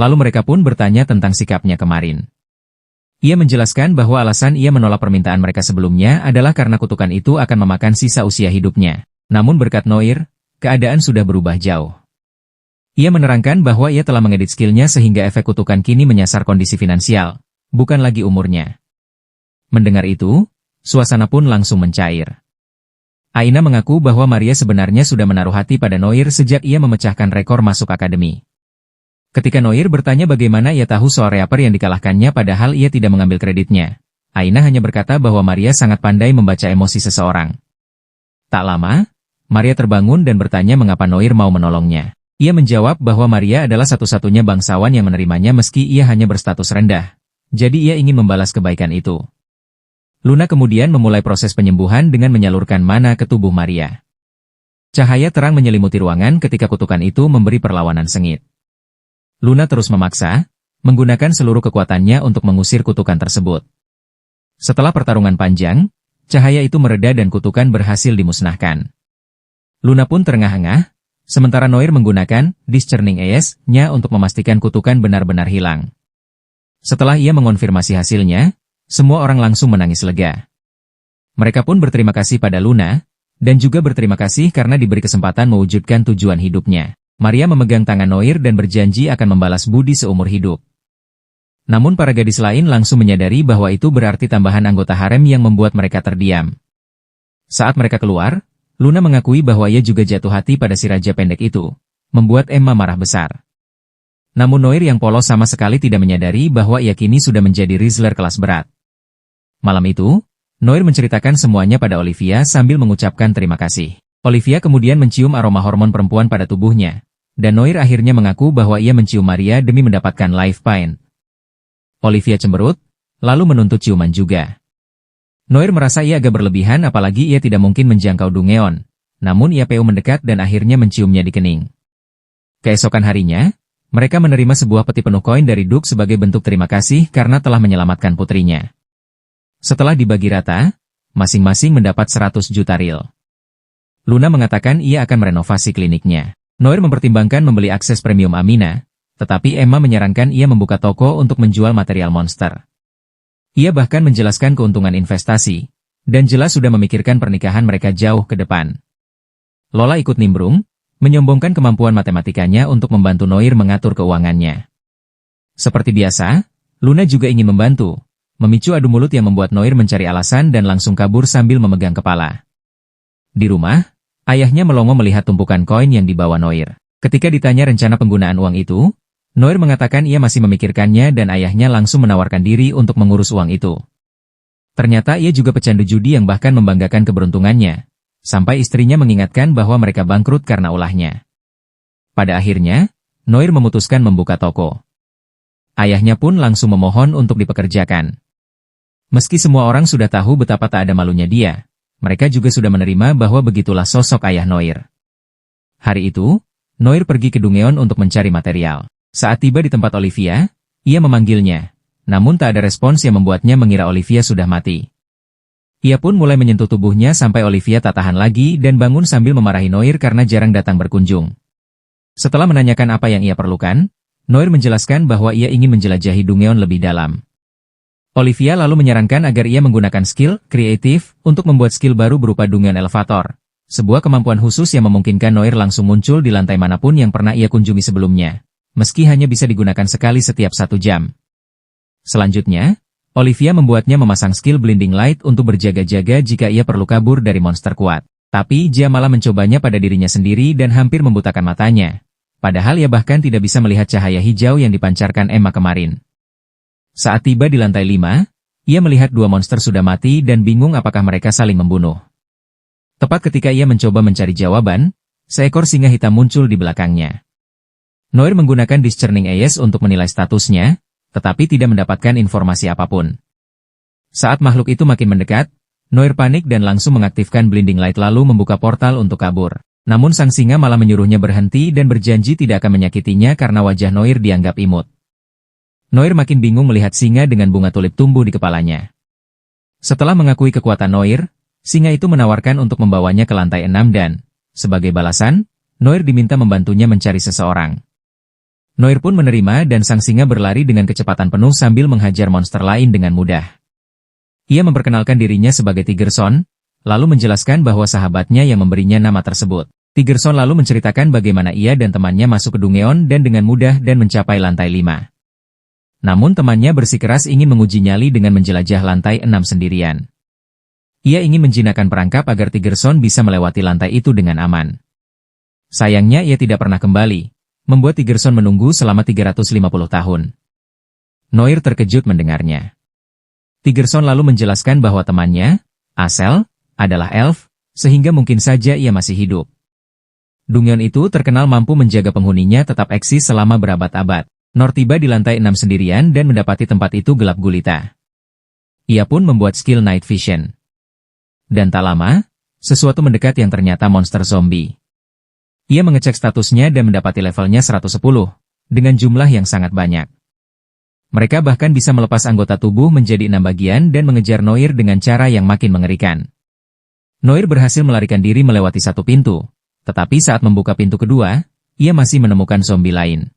Lalu mereka pun bertanya tentang sikapnya kemarin. Ia menjelaskan bahwa alasan ia menolak permintaan mereka sebelumnya adalah karena kutukan itu akan memakan sisa usia hidupnya. Namun berkat Noir, keadaan sudah berubah jauh. Ia menerangkan bahwa ia telah mengedit skillnya sehingga efek kutukan kini menyasar kondisi finansial, bukan lagi umurnya. Mendengar itu, suasana pun langsung mencair. Aina mengaku bahwa Maria sebenarnya sudah menaruh hati pada Noir sejak ia memecahkan rekor masuk akademi. Ketika Noir bertanya bagaimana ia tahu soal reaper yang dikalahkannya padahal ia tidak mengambil kreditnya, Aina hanya berkata bahwa Maria sangat pandai membaca emosi seseorang. Tak lama, Maria terbangun dan bertanya mengapa Noir mau menolongnya. Ia menjawab bahwa Maria adalah satu-satunya bangsawan yang menerimanya meski ia hanya berstatus rendah. Jadi ia ingin membalas kebaikan itu. Luna kemudian memulai proses penyembuhan dengan menyalurkan mana ke tubuh Maria. Cahaya terang menyelimuti ruangan ketika kutukan itu memberi perlawanan sengit. Luna terus memaksa, menggunakan seluruh kekuatannya untuk mengusir kutukan tersebut. Setelah pertarungan panjang, cahaya itu mereda dan kutukan berhasil dimusnahkan. Luna pun terengah-engah, sementara Noir menggunakan Discerning Eyes-nya untuk memastikan kutukan benar-benar hilang. Setelah ia mengonfirmasi hasilnya, semua orang langsung menangis lega. Mereka pun berterima kasih pada Luna, dan juga berterima kasih karena diberi kesempatan mewujudkan tujuan hidupnya. Maria memegang tangan Noir dan berjanji akan membalas budi seumur hidup. Namun para gadis lain langsung menyadari bahwa itu berarti tambahan anggota harem yang membuat mereka terdiam. Saat mereka keluar, Luna mengakui bahwa ia juga jatuh hati pada si raja pendek itu, membuat Emma marah besar. Namun Noir yang polos sama sekali tidak menyadari bahwa ia kini sudah menjadi Rizzler kelas berat. Malam itu, Noir menceritakan semuanya pada Olivia sambil mengucapkan terima kasih. Olivia kemudian mencium aroma hormon perempuan pada tubuhnya. Dan Noir akhirnya mengaku bahwa ia mencium Maria demi mendapatkan life pain. Olivia cemberut, lalu menuntut ciuman juga. Noir merasa ia agak berlebihan apalagi ia tidak mungkin menjangkau Dungeon. Namun ia PU mendekat dan akhirnya menciumnya di kening. Keesokan harinya, mereka menerima sebuah peti penuh koin dari Duke sebagai bentuk terima kasih karena telah menyelamatkan putrinya. Setelah dibagi rata, masing-masing mendapat 100 juta ril. Luna mengatakan ia akan merenovasi kliniknya. Noir mempertimbangkan membeli akses premium Amina, tetapi Emma menyarankan ia membuka toko untuk menjual material monster. Ia bahkan menjelaskan keuntungan investasi, dan jelas sudah memikirkan pernikahan mereka jauh ke depan. Lola ikut nimbrung, menyombongkan kemampuan matematikanya untuk membantu Noir mengatur keuangannya. Seperti biasa, Luna juga ingin membantu, memicu adu mulut yang membuat Noir mencari alasan dan langsung kabur sambil memegang kepala. Di rumah, ayahnya melongo melihat tumpukan koin yang dibawa Noir. Ketika ditanya rencana penggunaan uang itu, Noir mengatakan ia masih memikirkannya dan ayahnya langsung menawarkan diri untuk mengurus uang itu. Ternyata ia juga pecandu judi yang bahkan membanggakan keberuntungannya, sampai istrinya mengingatkan bahwa mereka bangkrut karena ulahnya. Pada akhirnya, Noir memutuskan membuka toko. Ayahnya pun langsung memohon untuk dipekerjakan. Meski semua orang sudah tahu betapa tak ada malunya dia, mereka juga sudah menerima bahwa begitulah sosok ayah Noir. Hari itu, Noir pergi ke Dungeon untuk mencari material. Saat tiba di tempat Olivia, ia memanggilnya, namun tak ada respons yang membuatnya mengira Olivia sudah mati. Ia pun mulai menyentuh tubuhnya sampai Olivia tak tahan lagi dan bangun sambil memarahi Noir karena jarang datang berkunjung. Setelah menanyakan apa yang ia perlukan, Noir menjelaskan bahwa ia ingin menjelajahi Dungeon lebih dalam. Olivia lalu menyarankan agar ia menggunakan skill kreatif untuk membuat skill baru berupa Dungeon Elevator, sebuah kemampuan khusus yang memungkinkan Noir langsung muncul di lantai manapun yang pernah ia kunjungi sebelumnya, meski hanya bisa digunakan sekali setiap 1 jam. Selanjutnya, Olivia membuatnya memasang skill Blinding Light untuk berjaga-jaga jika ia perlu kabur dari monster kuat. Tapi dia malah mencobanya pada dirinya sendiri dan hampir membutakan matanya. Padahal ia bahkan tidak bisa melihat cahaya hijau yang dipancarkan Emma kemarin. Saat tiba di lantai 5, ia melihat 2 monster sudah mati dan bingung apakah mereka saling membunuh. Tepat ketika ia mencoba mencari jawaban, seekor singa hitam muncul di belakangnya. Noir menggunakan Discerning Eyes untuk menilai statusnya, tetapi tidak mendapatkan informasi apapun. Saat makhluk itu makin mendekat, Noir panik dan langsung mengaktifkan blinding light lalu membuka portal untuk kabur. Namun sang singa malah menyuruhnya berhenti dan berjanji tidak akan menyakitinya karena wajah Noir dianggap imut. Noir makin bingung melihat singa dengan bunga tulip tumbuh di kepalanya. Setelah mengakui kekuatan Noir, singa itu menawarkan untuk membawanya ke lantai 6 dan, sebagai balasan, Noir diminta membantunya mencari seseorang. Noir pun menerima dan sang singa berlari dengan kecepatan penuh sambil menghajar monster lain dengan mudah. Ia memperkenalkan dirinya sebagai Tigerson, lalu menjelaskan bahwa sahabatnya yang memberinya nama tersebut. Tigerson lalu menceritakan bagaimana ia dan temannya masuk ke Dungeon dan dengan mudah dan mencapai lantai 5. Namun temannya bersikeras ingin menguji nyali dengan menjelajah lantai 6 sendirian. Ia ingin menjinakkan perangkap agar Tigerson bisa melewati lantai itu dengan aman. Sayangnya ia tidak pernah kembali, membuat Tigerson menunggu selama 350 tahun. Noir terkejut mendengarnya. Tigerson lalu menjelaskan bahwa temannya, Asel, adalah elf, sehingga mungkin saja ia masih hidup. Dungeon itu terkenal mampu menjaga penghuninya tetap eksis selama berabad-abad. Noir tiba di lantai 6 sendirian dan mendapati tempat itu gelap gulita. Ia pun membuat skill Night Vision. Dan tak lama, sesuatu mendekat yang ternyata monster zombie. Ia mengecek statusnya dan mendapati levelnya 110, dengan jumlah yang sangat banyak. Mereka bahkan bisa melepas anggota tubuh menjadi 6 bagian dan mengejar Noir dengan cara yang makin mengerikan. Noir berhasil melarikan diri melewati satu pintu, tetapi saat membuka pintu kedua, ia masih menemukan zombie lain.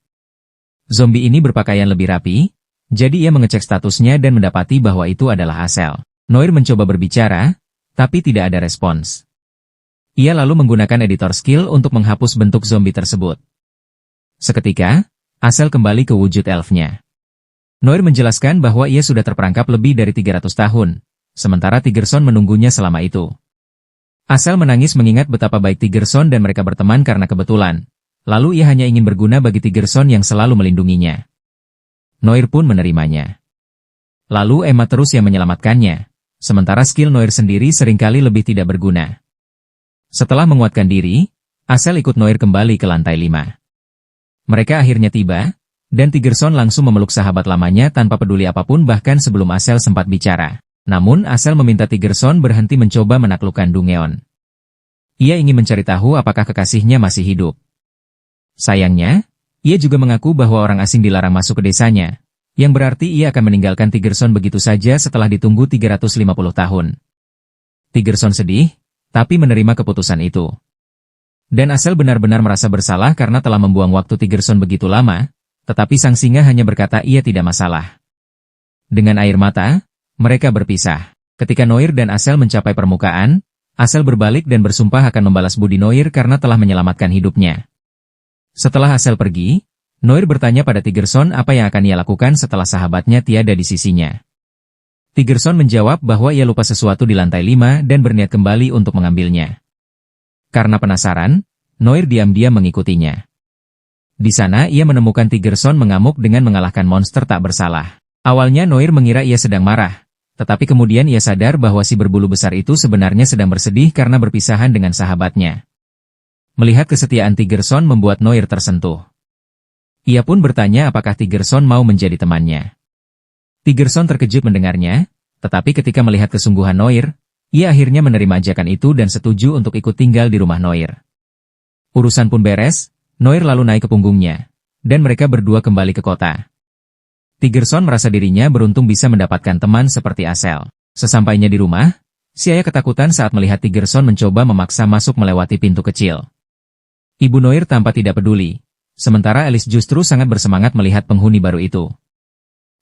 Zombie ini berpakaian lebih rapi, jadi ia mengecek statusnya dan mendapati bahwa itu adalah Asel. Noir mencoba berbicara, tapi tidak ada respons. Ia lalu menggunakan editor skill untuk menghapus bentuk zombie tersebut. Seketika, Asel kembali ke wujud elfnya. Noir menjelaskan bahwa ia sudah terperangkap lebih dari 300 tahun, sementara Tigerson menunggunya selama itu. Asel menangis mengingat betapa baik Tigerson dan mereka berteman karena kebetulan. Lalu ia hanya ingin berguna bagi Tigerson yang selalu melindunginya. Noir pun menerimanya. Lalu Emma terus yang menyelamatkannya, sementara skill Noir sendiri seringkali lebih tidak berguna. Setelah menguatkan diri, Asel ikut Noir kembali ke lantai 5. Mereka akhirnya tiba, dan Tigerson langsung memeluk sahabat lamanya tanpa peduli apapun bahkan sebelum Asel sempat bicara. Namun Asel meminta Tigerson berhenti mencoba menaklukkan Dungeon. Ia ingin mencari tahu apakah kekasihnya masih hidup. Sayangnya, ia juga mengaku bahwa orang asing dilarang masuk ke desanya, yang berarti ia akan meninggalkan Tigerson begitu saja setelah ditunggu 350 tahun. Tigerson sedih, tapi menerima keputusan itu. Dan Asel benar-benar merasa bersalah karena telah membuang waktu Tigerson begitu lama, tetapi sang singa hanya berkata ia tidak masalah. Dengan air mata, mereka berpisah. Ketika Noir dan Asel mencapai permukaan, Asel berbalik dan bersumpah akan membalas budi Noir karena telah menyelamatkan hidupnya. Setelah Asel pergi, Noir bertanya pada Tigerson apa yang akan ia lakukan setelah sahabatnya tiada di sisinya. Tigerson menjawab bahwa ia lupa sesuatu di lantai 5 dan berniat kembali untuk mengambilnya. Karena penasaran, Noir diam-diam mengikutinya. Di sana ia menemukan Tigerson mengamuk dengan mengalahkan monster tak bersalah. Awalnya Noir mengira ia sedang marah, tetapi kemudian ia sadar bahwa si berbulu besar itu sebenarnya sedang bersedih karena berpisahan dengan sahabatnya. Melihat kesetiaan Tigerson membuat Noir tersentuh. Ia pun bertanya apakah Tigerson mau menjadi temannya. Tigerson terkejut mendengarnya, tetapi ketika melihat kesungguhan Noir, ia akhirnya menerima ajakan itu dan setuju untuk ikut tinggal di rumah Noir. Urusan pun beres, Noir lalu naik ke punggungnya, dan mereka berdua kembali ke kota. Tigerson merasa dirinya beruntung bisa mendapatkan teman seperti Asel. Sesampainya di rumah, si ayah ketakutan saat melihat Tigerson mencoba memaksa masuk melewati pintu kecil. Ibu Noir tampak tidak peduli, sementara Alice justru sangat bersemangat melihat penghuni baru itu.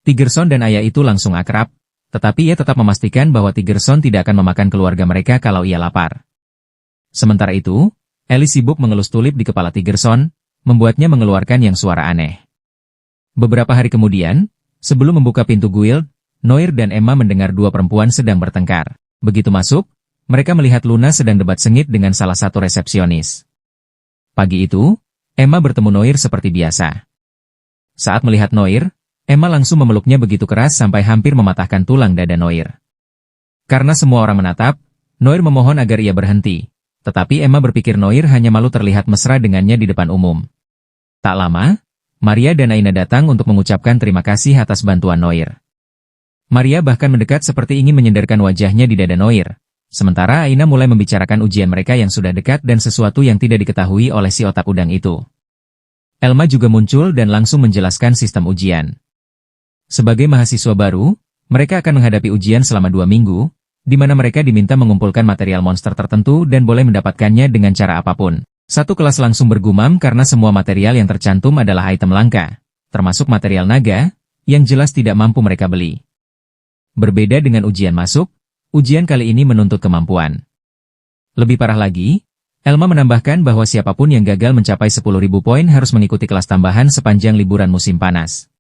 Tigerson dan ayah itu langsung akrab, tetapi ia tetap memastikan bahwa Tigerson tidak akan memakan keluarga mereka kalau ia lapar. Sementara itu, Alice sibuk mengelus tulip di kepala Tigerson, membuatnya mengeluarkan yang suara aneh. Beberapa hari kemudian, sebelum membuka pintu guild, Noir dan Emma mendengar dua perempuan sedang bertengkar. Begitu masuk, mereka melihat Luna sedang debat sengit dengan salah satu resepsionis. Pagi itu, Emma bertemu Noir seperti biasa. Saat melihat Noir, Emma langsung memeluknya begitu keras sampai hampir mematahkan tulang dada Noir. Karena semua orang menatap, Noir memohon agar ia berhenti. Tetapi Emma berpikir Noir hanya malu terlihat mesra dengannya di depan umum. Tak lama, Maria dan Aina datang untuk mengucapkan terima kasih atas bantuan Noir. Maria bahkan mendekat seperti ingin menyendarkan wajahnya di dada Noir. Sementara Aina mulai membicarakan ujian mereka yang sudah dekat dan sesuatu yang tidak diketahui oleh si otak udang itu. Elma juga muncul dan langsung menjelaskan sistem ujian. Sebagai mahasiswa baru, mereka akan menghadapi ujian selama 2 minggu, di mana mereka diminta mengumpulkan material monster tertentu dan boleh mendapatkannya dengan cara apapun. Satu kelas langsung bergumam karena semua material yang tercantum adalah item langka, termasuk material naga, yang jelas tidak mampu mereka beli. Berbeda dengan ujian masuk, ujian kali ini menuntut kemampuan. Lebih parah lagi, Elma menambahkan bahwa siapapun yang gagal mencapai 10.000 poin harus mengikuti kelas tambahan sepanjang liburan musim panas.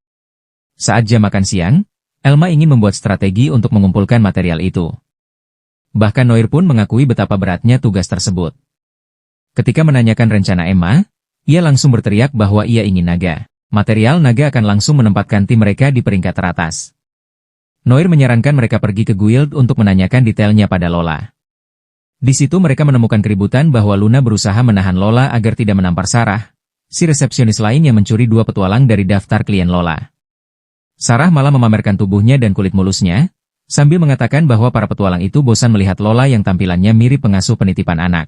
Saat jam makan siang, Elma ingin membuat strategi untuk mengumpulkan material itu. Bahkan Noir pun mengakui betapa beratnya tugas tersebut. Ketika menanyakan rencana Emma, ia langsung berteriak bahwa ia ingin naga. Material naga akan langsung menempatkan tim mereka di peringkat teratas. Noir menyarankan mereka pergi ke guild untuk menanyakan detailnya pada Lola. Di situ mereka menemukan keributan bahwa Luna berusaha menahan Lola agar tidak menampar Sarah, si resepsionis lain yang mencuri 2 petualang dari daftar klien Lola. Sarah malah memamerkan tubuhnya dan kulit mulusnya, sambil mengatakan bahwa para petualang itu bosan melihat Lola yang tampilannya mirip pengasuh penitipan anak.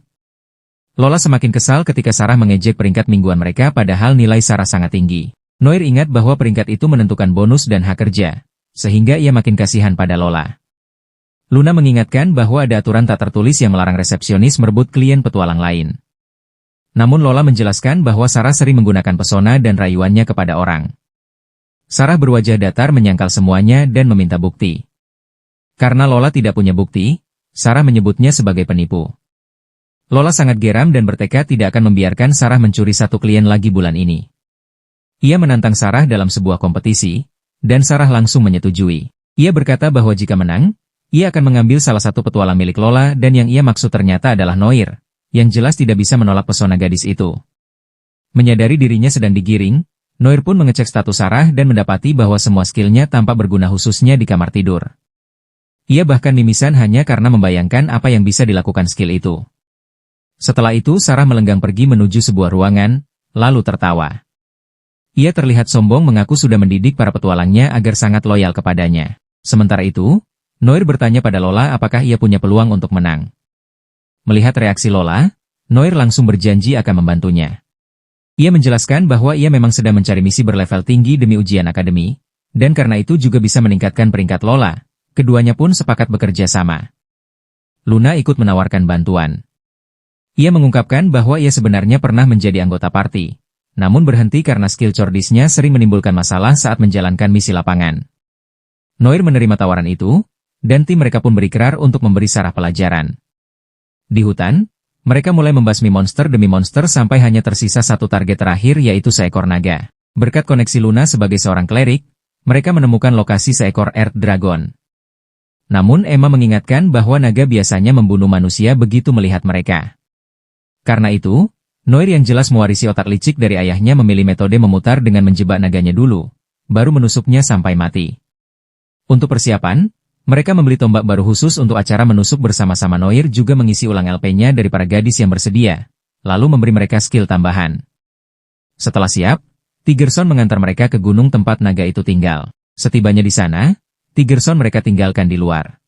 Lola semakin kesal ketika Sarah mengejek peringkat mingguan mereka padahal nilai Sarah sangat tinggi. Noir ingat bahwa peringkat itu menentukan bonus dan hak kerja, sehingga ia makin kasihan pada Lola. Luna mengingatkan bahwa ada aturan tak tertulis yang melarang resepsionis merebut klien petualang lain. Namun Lola menjelaskan bahwa Sarah sering menggunakan pesona dan rayuannya kepada orang. Sarah berwajah datar menyangkal semuanya dan meminta bukti. Karena Lola tidak punya bukti, Sarah menyebutnya sebagai penipu. Lola sangat geram dan bertekad tidak akan membiarkan Sarah mencuri 1 klien lagi bulan ini. Ia menantang Sarah dalam sebuah kompetisi, dan Sarah langsung menyetujui. Ia berkata bahwa jika menang, ia akan mengambil salah satu petualang milik Lola dan yang ia maksud ternyata adalah Noir, yang jelas tidak bisa menolak pesona gadis itu. Menyadari dirinya sedang digiring, Noir pun mengecek status Sarah dan mendapati bahwa semua skillnya tampak berguna khususnya di kamar tidur. Ia bahkan mimisan hanya karena membayangkan apa yang bisa dilakukan skill itu. Setelah itu Sarah melenggang pergi menuju sebuah ruangan, lalu tertawa. Ia terlihat sombong mengaku sudah mendidik para petualangnya agar sangat loyal kepadanya. Sementara itu, Noir bertanya pada Lola apakah ia punya peluang untuk menang. Melihat reaksi Lola, Noir langsung berjanji akan membantunya. Ia menjelaskan bahwa ia memang sedang mencari misi berlevel tinggi demi ujian akademi, dan karena itu juga bisa meningkatkan peringkat Lola. Keduanya pun sepakat bekerja sama. Luna ikut menawarkan bantuan. Ia mengungkapkan bahwa ia sebenarnya pernah menjadi anggota party, namun berhenti karena skill cordisnya sering menimbulkan masalah saat menjalankan misi lapangan. Noir menerima tawaran itu, dan tim mereka pun berikrar untuk memberi Sarah pelajaran. Di hutan, mereka mulai membasmi monster demi monster sampai hanya tersisa 1 target terakhir yaitu seekor naga. Berkat koneksi Luna sebagai seorang klerik, mereka menemukan lokasi seekor Earth Dragon. Namun Emma mengingatkan bahwa naga biasanya membunuh manusia begitu melihat mereka. Karena itu, Noir yang jelas mewarisi otak licik dari ayahnya memilih metode memutar dengan menjebak naganya dulu, baru menusuknya sampai mati. Untuk persiapan, mereka membeli tombak baru khusus untuk acara menusuk bersama-sama. Noir juga mengisi ulang LP-nya dari para gadis yang bersedia, lalu memberi mereka skill tambahan. Setelah siap, Tigerson mengantar mereka ke gunung tempat naga itu tinggal. Setibanya di sana, Tigerson mereka tinggalkan di luar.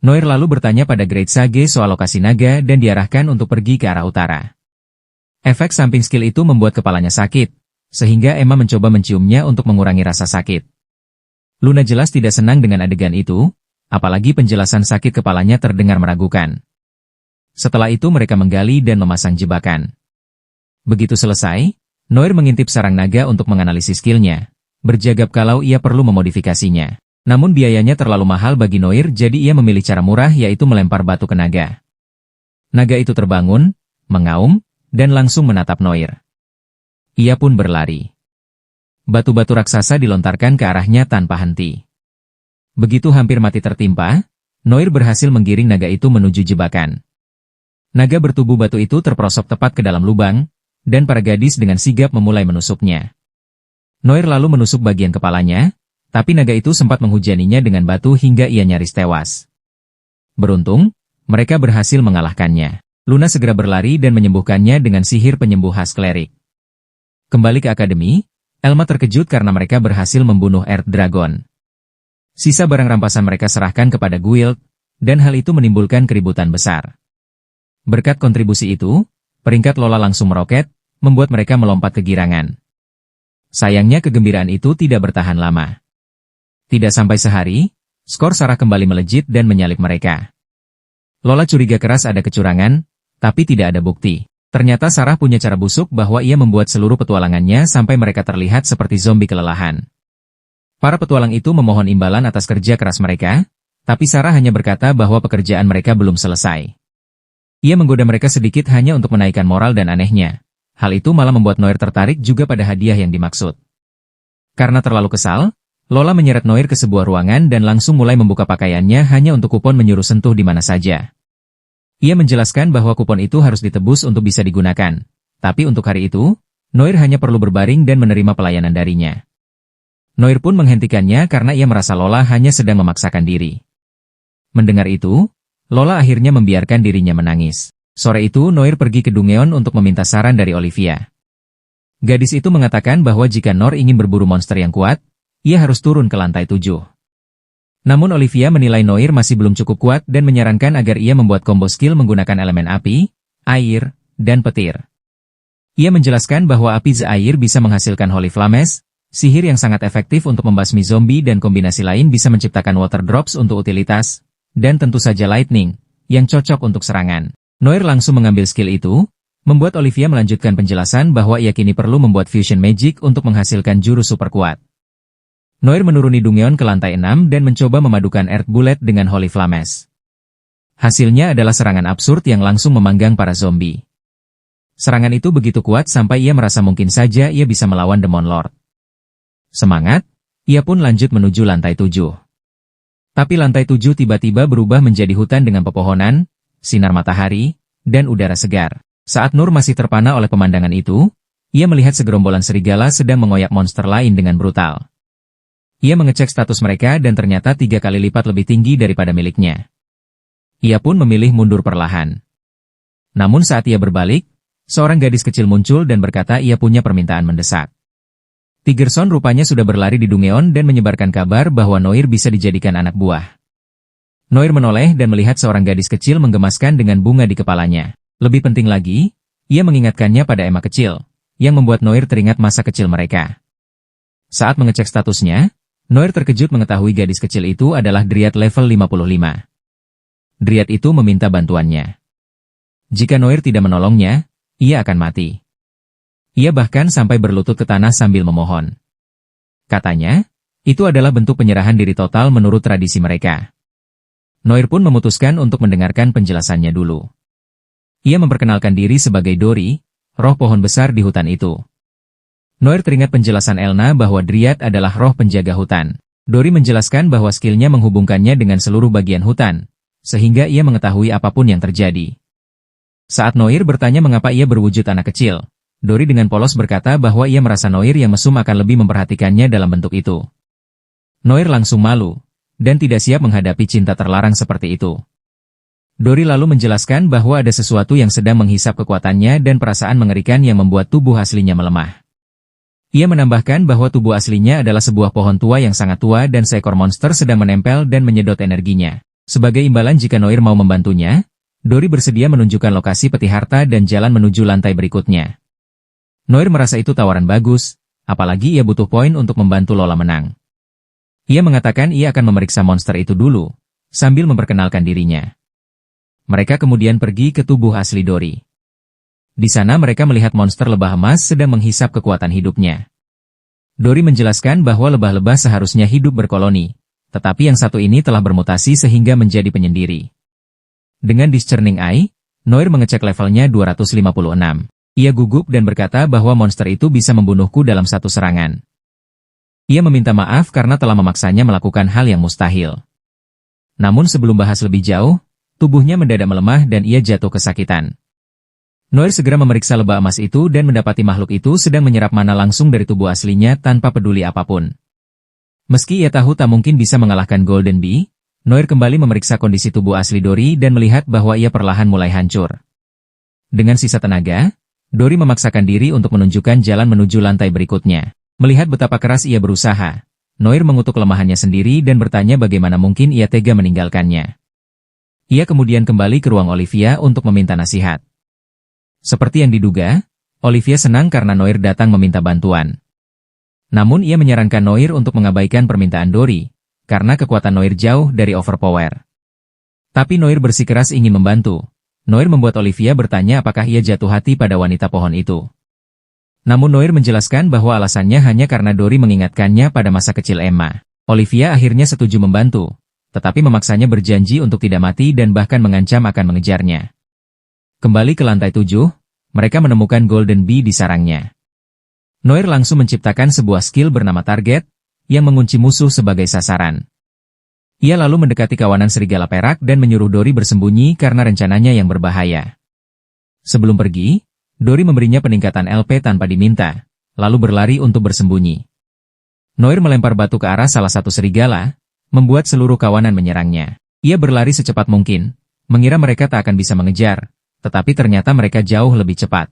Noir lalu bertanya pada Great Sage soal lokasi naga dan diarahkan untuk pergi ke arah utara. Efek samping skill itu membuat kepalanya sakit, sehingga Emma mencoba menciumnya untuk mengurangi rasa sakit. Luna jelas tidak senang dengan adegan itu, apalagi penjelasan sakit kepalanya terdengar meragukan. Setelah itu mereka menggali dan memasang jebakan. Begitu selesai, Noir mengintip sarang naga untuk menganalisis skillnya, berjagap kalau ia perlu memodifikasinya. Namun biayanya terlalu mahal bagi Noir jadi ia memilih cara murah yaitu melempar batu ke naga. Naga itu terbangun, mengaum, dan langsung menatap Noir. Ia pun berlari. Batu-batu raksasa dilontarkan ke arahnya tanpa henti. Begitu hampir mati tertimpa, Noir berhasil menggiring naga itu menuju jebakan. Naga bertubuh batu itu terperosok tepat ke dalam lubang, dan para gadis dengan sigap memulai menusuknya. Noir lalu menusuk bagian kepalanya, tapi naga itu sempat menghujaninya dengan batu hingga ia nyaris tewas. Beruntung, mereka berhasil mengalahkannya. Luna segera berlari dan menyembuhkannya dengan sihir penyembuh khas klerik. Kembali ke akademi, Elma terkejut karena mereka berhasil membunuh Earth Dragon. Sisa barang rampasan mereka serahkan kepada guild, dan hal itu menimbulkan keributan besar. Berkat kontribusi itu, peringkat Lola langsung meroket, membuat mereka melompat kegirangan. Sayangnya kegembiraan itu tidak bertahan lama. Tidak sampai sehari, skor Sarah kembali melejit dan menyalip mereka. Lola curiga keras ada kecurangan, tapi tidak ada bukti. Ternyata Sarah punya cara busuk bahwa ia membuat seluruh petualangannya sampai mereka terlihat seperti zombie kelelahan. Para petualang itu memohon imbalan atas kerja keras mereka, tapi Sarah hanya berkata bahwa pekerjaan mereka belum selesai. Ia menggoda mereka sedikit hanya untuk menaikkan moral dan anehnya. Hal itu malah membuat Noir tertarik juga pada hadiah yang dimaksud. Karena terlalu kesal, Lola menyeret Noir ke sebuah ruangan dan langsung mulai membuka pakaiannya hanya untuk kupon menyuruh sentuh di mana saja. Ia menjelaskan bahwa kupon itu harus ditebus untuk bisa digunakan. Tapi untuk hari itu, Noir hanya perlu berbaring dan menerima pelayanan darinya. Noir pun menghentikannya karena ia merasa Lola hanya sedang memaksakan diri. Mendengar itu, Lola akhirnya membiarkan dirinya menangis. Sore itu Noir pergi ke Dungeon untuk meminta saran dari Olivia. Gadis itu mengatakan bahwa jika Noir ingin berburu monster yang kuat, ia harus turun ke lantai 7. Namun Olivia menilai Noir masih belum cukup kuat dan menyarankan agar ia membuat combo skill menggunakan elemen api, air, dan petir. Ia menjelaskan bahwa api air bisa menghasilkan Holy Flames, sihir yang sangat efektif untuk membasmi zombie dan kombinasi lain bisa menciptakan water drops untuk utilitas, dan tentu saja lightning, yang cocok untuk serangan. Noir langsung mengambil skill itu, membuat Olivia melanjutkan penjelasan bahwa ia kini perlu membuat fusion magic untuk menghasilkan jurus super kuat. Noir menuruni Dungeon ke lantai 6 dan mencoba memadukan Earth Bullet dengan Holy Flames. Hasilnya adalah serangan absurd yang langsung memanggang para zombie. Serangan itu begitu kuat sampai ia merasa mungkin saja ia bisa melawan Demon Lord. Semangat, ia pun lanjut menuju lantai 7. Tapi lantai 7 tiba-tiba berubah menjadi hutan dengan pepohonan, sinar matahari, dan udara segar. Saat Nur masih terpana oleh pemandangan itu, ia melihat segerombolan serigala sedang mengoyak monster lain dengan brutal. Ia mengecek status mereka dan ternyata 3 kali lipat lebih tinggi daripada miliknya. Ia pun memilih mundur perlahan. Namun saat ia berbalik, seorang gadis kecil muncul dan berkata ia punya permintaan mendesak. Tigerson rupanya sudah berlari di Dungeon dan menyebarkan kabar bahwa Noir bisa dijadikan anak buah. Noir menoleh dan melihat seorang gadis kecil menggemaskan dengan bunga di kepalanya. Lebih penting lagi, ia mengingatkannya pada Emma kecil, yang membuat Noir teringat masa kecil mereka. Saat mengecek statusnya, Noir terkejut mengetahui gadis kecil itu adalah Dryad level 55. Dryad itu meminta bantuannya. Jika Noir tidak menolongnya, ia akan mati. Ia bahkan sampai berlutut ke tanah sambil memohon. Katanya, itu adalah bentuk penyerahan diri total menurut tradisi mereka. Noir pun memutuskan untuk mendengarkan penjelasannya dulu. Ia memperkenalkan diri sebagai Dori, roh pohon besar di hutan itu. Noir teringat penjelasan Elna bahwa Dryad adalah roh penjaga hutan. Dori menjelaskan bahwa skillnya menghubungkannya dengan seluruh bagian hutan, sehingga ia mengetahui apapun yang terjadi. Saat Noir bertanya mengapa ia berwujud anak kecil, Dori dengan polos berkata bahwa ia merasa Noir yang mesum akan lebih memperhatikannya dalam bentuk itu. Noir langsung malu, dan tidak siap menghadapi cinta terlarang seperti itu. Dori lalu menjelaskan bahwa ada sesuatu yang sedang menghisap kekuatannya dan perasaan mengerikan yang membuat tubuh aslinya melemah. Ia menambahkan bahwa tubuh aslinya adalah sebuah pohon tua yang sangat tua dan seekor monster sedang menempel dan menyedot energinya. Sebagai imbalan jika Noir mau membantunya, Dori bersedia menunjukkan lokasi peti harta dan jalan menuju lantai berikutnya. Noir merasa itu tawaran bagus, apalagi ia butuh poin untuk membantu Lola menang. Ia mengatakan ia akan memeriksa monster itu dulu, sambil memperkenalkan dirinya. Mereka kemudian pergi ke tubuh asli Dori. Di sana mereka melihat monster lebah emas sedang menghisap kekuatan hidupnya. Dori menjelaskan bahwa lebah-lebah seharusnya hidup berkoloni, tetapi yang satu ini telah bermutasi sehingga menjadi penyendiri. Dengan Discerning Eye, Noir mengecek levelnya 256. Ia gugup dan berkata bahwa monster itu bisa membunuhku dalam satu serangan. Ia meminta maaf karena telah memaksanya melakukan hal yang mustahil. Namun sebelum bahas lebih jauh, tubuhnya mendadak melemah dan ia jatuh kesakitan. Noir segera memeriksa lebah emas itu dan mendapati makhluk itu sedang menyerap mana langsung dari tubuh aslinya tanpa peduli apapun. Meski ia tahu tak mungkin bisa mengalahkan Golden Bee, Noir kembali memeriksa kondisi tubuh asli Dori dan melihat bahwa ia perlahan mulai hancur. Dengan sisa tenaga, Dori memaksakan diri untuk menunjukkan jalan menuju lantai berikutnya. Melihat betapa keras ia berusaha, Noir mengutuk kelemahannya sendiri dan bertanya bagaimana mungkin ia tega meninggalkannya. Ia kemudian kembali ke ruang Olivia untuk meminta nasihat. Seperti yang diduga, Olivia senang karena Noir datang meminta bantuan. Namun ia menyarankan Noir untuk mengabaikan permintaan Dory, karena kekuatan Noir jauh dari overpower. Tapi Noir bersikeras ingin membantu. Noir membuat Olivia bertanya apakah ia jatuh hati pada wanita pohon itu. Namun Noir menjelaskan bahwa alasannya hanya karena Dory mengingatkannya pada masa kecil Emma. Olivia akhirnya setuju membantu, tetapi memaksanya berjanji untuk tidak mati dan bahkan mengancam akan mengejarnya. Kembali ke lantai 7, mereka menemukan Golden Bee di sarangnya. Noir langsung menciptakan sebuah skill bernama Target, yang mengunci musuh sebagai sasaran. Ia lalu mendekati kawanan serigala perak dan menyuruh Dory bersembunyi karena rencananya yang berbahaya. Sebelum pergi, Dory memberinya peningkatan LP tanpa diminta, lalu berlari untuk bersembunyi. Noir melempar batu ke arah salah satu serigala, membuat seluruh kawanan menyerangnya. Ia berlari secepat mungkin, mengira mereka tak akan bisa mengejar, tetapi ternyata mereka jauh lebih cepat.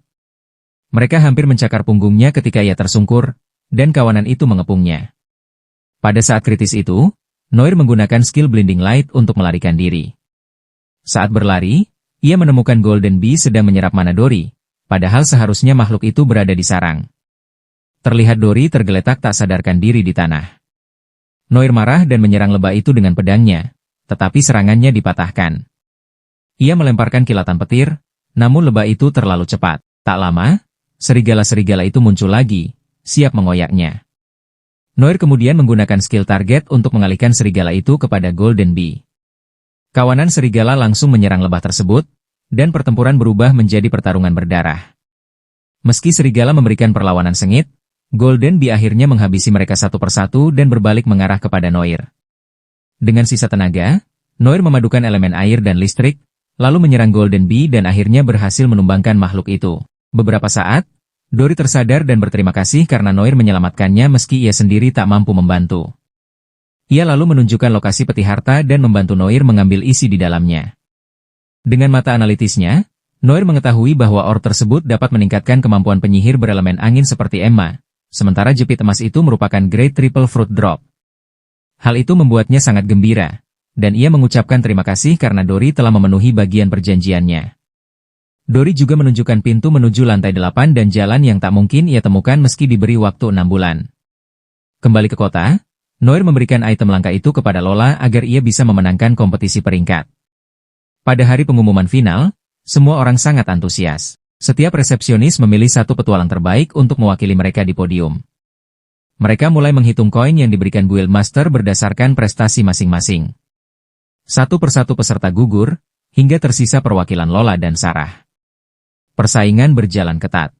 Mereka hampir mencakar punggungnya ketika ia tersungkur, dan kawanan itu mengepungnya. Pada saat kritis itu, Noir menggunakan skill Blinding Light untuk melarikan diri. Saat berlari, ia menemukan Golden Bee sedang menyerap mana Dory, padahal seharusnya makhluk itu berada di sarang. Terlihat Dory tergeletak tak sadarkan diri di tanah. Noir marah dan menyerang lebah itu dengan pedangnya, tetapi serangannya dipatahkan. Ia melemparkan kilatan petir, namun lebah itu terlalu cepat. Tak lama, serigala-serigala itu muncul lagi, siap mengoyaknya. Noir kemudian menggunakan skill Target untuk mengalihkan serigala itu kepada Golden Bee. Kawanan serigala langsung menyerang lebah tersebut, dan pertempuran berubah menjadi pertarungan berdarah. Meski serigala memberikan perlawanan sengit, Golden Bee akhirnya menghabisi mereka satu persatu dan berbalik mengarah kepada Noir. Dengan sisa tenaga, Noir memadukan elemen air dan listrik, lalu menyerang Golden Bee dan akhirnya berhasil menumbangkan makhluk itu. Beberapa saat, Dory tersadar dan berterima kasih karena Noir menyelamatkannya meski ia sendiri tak mampu membantu. Ia lalu menunjukkan lokasi peti harta dan membantu Noir mengambil isi di dalamnya. Dengan mata analitisnya, Noir mengetahui bahwa ore tersebut dapat meningkatkan kemampuan penyihir berelemen angin seperti Emma, sementara jepit emas itu merupakan Great Triple Fruit Drop. Hal itu membuatnya sangat gembira, dan ia mengucapkan terima kasih karena Dory telah memenuhi bagian perjanjiannya. Dory juga menunjukkan pintu menuju lantai 8 dan jalan yang tak mungkin ia temukan meski diberi waktu 6 bulan. Kembali ke kota, Noir memberikan item langka itu kepada Lola agar ia bisa memenangkan kompetisi peringkat. Pada hari pengumuman final, semua orang sangat antusias. Setiap resepsionis memilih satu petualang terbaik untuk mewakili mereka di podium. Mereka mulai menghitung koin yang diberikan Guildmaster berdasarkan prestasi masing-masing. Satu persatu peserta gugur, hingga tersisa perwakilan Lola dan Sarah. Persaingan berjalan ketat.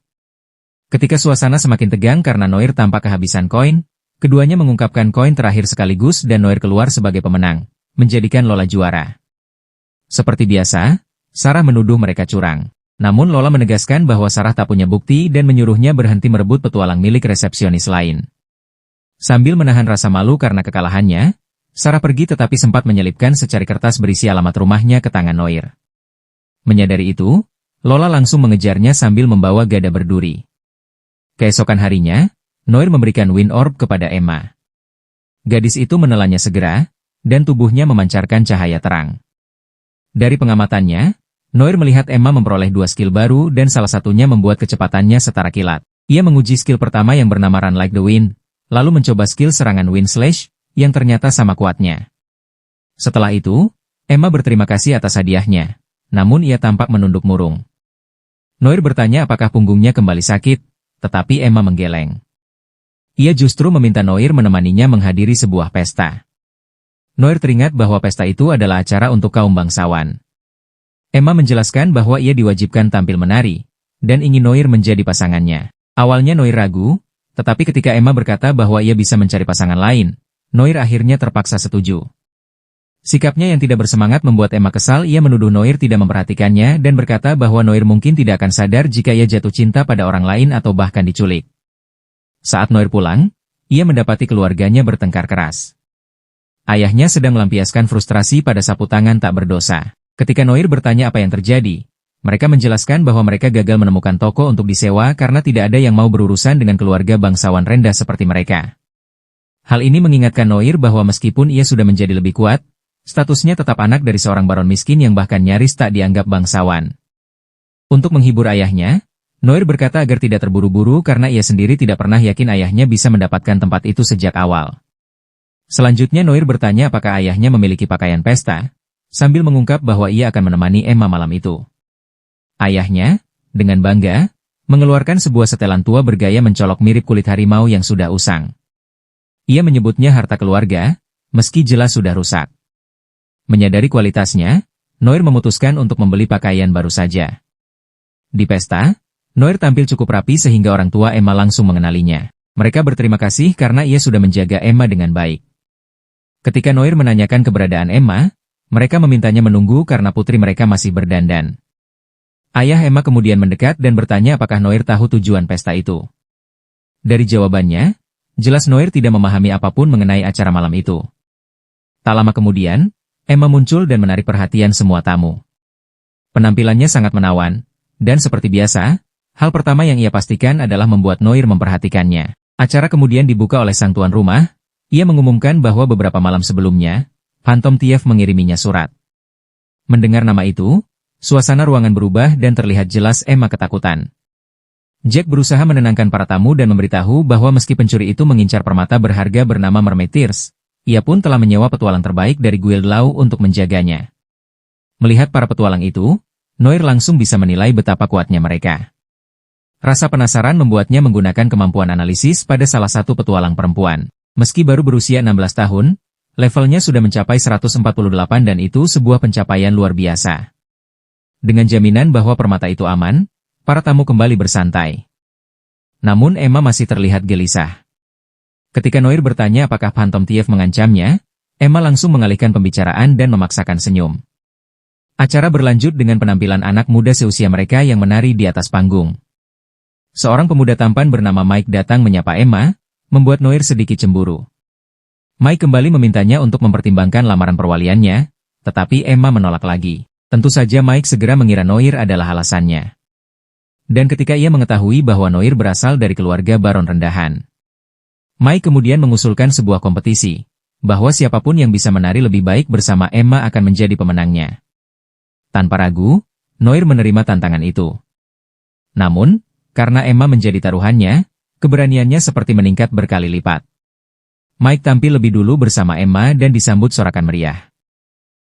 Ketika suasana semakin tegang karena Noir tampak kehabisan koin, keduanya mengungkapkan koin terakhir sekaligus dan Noir keluar sebagai pemenang, menjadikan Lola juara. Seperti biasa, Sarah menuduh mereka curang. Namun Lola menegaskan bahwa Sarah tak punya bukti dan menyuruhnya berhenti merebut petualang milik resepsionis lain. Sambil menahan rasa malu karena kekalahannya, Sarah pergi tetapi sempat menyelipkan secari kertas berisi alamat rumahnya ke tangan Noir. Menyadari itu, Lola langsung mengejarnya sambil membawa gada berduri. Keesokan harinya, Noir memberikan Wind Orb kepada Emma. Gadis itu menelannya segera, dan tubuhnya memancarkan cahaya terang. Dari pengamatannya, Noir melihat Emma memperoleh 2 skill baru dan salah satunya membuat kecepatannya setara kilat. Ia menguji skill pertama yang bernama Run Like the Wind, lalu mencoba skill serangan Wind Slash, yang ternyata sama kuatnya. Setelah itu, Emma berterima kasih atas hadiahnya, namun ia tampak menunduk murung. Noir bertanya apakah punggungnya kembali sakit, tetapi Emma menggeleng. Ia justru meminta Noir menemaninya menghadiri sebuah pesta. Noir teringat bahwa pesta itu adalah acara untuk kaum bangsawan. Emma menjelaskan bahwa ia diwajibkan tampil menari, dan ingin Noir menjadi pasangannya. Awalnya Noir ragu, tetapi ketika Emma berkata bahwa ia bisa mencari pasangan lain, Noir akhirnya terpaksa setuju. Sikapnya yang tidak bersemangat membuat Emma kesal. Ia menuduh Noir tidak memperhatikannya dan berkata bahwa Noir mungkin tidak akan sadar jika ia jatuh cinta pada orang lain atau bahkan diculik. Saat Noir pulang, ia mendapati keluarganya bertengkar keras. Ayahnya sedang melampiaskan frustrasi pada sapu tangan tak berdosa. Ketika Noir bertanya apa yang terjadi, mereka menjelaskan bahwa mereka gagal menemukan toko untuk disewa karena tidak ada yang mau berurusan dengan keluarga bangsawan rendah seperti mereka. Hal ini mengingatkan Noir bahwa meskipun ia sudah menjadi lebih kuat, statusnya tetap anak dari seorang baron miskin yang bahkan nyaris tak dianggap bangsawan. Untuk menghibur ayahnya, Noir berkata agar tidak terburu-buru karena ia sendiri tidak pernah yakin ayahnya bisa mendapatkan tempat itu sejak awal. Selanjutnya Noir bertanya apakah ayahnya memiliki pakaian pesta, sambil mengungkap bahwa ia akan menemani Emma malam itu. Ayahnya, dengan bangga, mengeluarkan sebuah setelan tua bergaya mencolok mirip kulit harimau yang sudah usang. Ia menyebutnya harta keluarga, meski jelas sudah rusak. Menyadari kualitasnya, Noir memutuskan untuk membeli pakaian baru saja. Di pesta, Noir tampil cukup rapi sehingga orang tua Emma langsung mengenalinya. Mereka berterima kasih karena ia sudah menjaga Emma dengan baik. Ketika Noir menanyakan keberadaan Emma, mereka memintanya menunggu karena putri mereka masih berdandan. Ayah Emma kemudian mendekat dan bertanya apakah Noir tahu tujuan pesta itu. Dari jawabannya, jelas Noir tidak memahami apapun mengenai acara malam itu. Tak lama kemudian, Emma muncul dan menarik perhatian semua tamu. Penampilannya sangat menawan, dan seperti biasa, hal pertama yang ia pastikan adalah membuat Noir memperhatikannya. Acara kemudian dibuka oleh sang tuan rumah. Ia mengumumkan bahwa beberapa malam sebelumnya, Phantom Thief mengiriminya surat. Mendengar nama itu, suasana ruangan berubah dan terlihat jelas Emma ketakutan. Jack berusaha menenangkan para tamu dan memberitahu bahwa meski pencuri itu mengincar permata berharga bernama Mermaid Tears, ia pun telah menyewa petualang terbaik dari Guild Law untuk menjaganya. Melihat para petualang itu, Noir langsung bisa menilai betapa kuatnya mereka. Rasa penasaran membuatnya menggunakan kemampuan analisis pada salah satu petualang perempuan. Meski baru berusia 16 tahun, levelnya sudah mencapai 148 dan itu sebuah pencapaian luar biasa. Dengan jaminan bahwa permata itu aman, para tamu kembali bersantai. Namun Emma masih terlihat gelisah. Ketika Noir bertanya apakah Phantom Thief mengancamnya, Emma langsung mengalihkan pembicaraan dan memaksakan senyum. Acara berlanjut dengan penampilan anak muda seusia mereka yang menari di atas panggung. Seorang pemuda tampan bernama Mike datang menyapa Emma, membuat Noir sedikit cemburu. Mike kembali memintanya untuk mempertimbangkan lamaran perwaliannya, tetapi Emma menolak lagi. Tentu saja Mike segera mengira Noir adalah alasannya. Dan ketika ia mengetahui bahwa Noir berasal dari keluarga baron rendahan, Mike kemudian mengusulkan sebuah kompetisi, bahwa siapapun yang bisa menari lebih baik bersama Emma akan menjadi pemenangnya. Tanpa ragu, Noir menerima tantangan itu. Namun, karena Emma menjadi taruhannya, keberaniannya seperti meningkat berkali lipat. Mike tampil lebih dulu bersama Emma dan disambut sorakan meriah.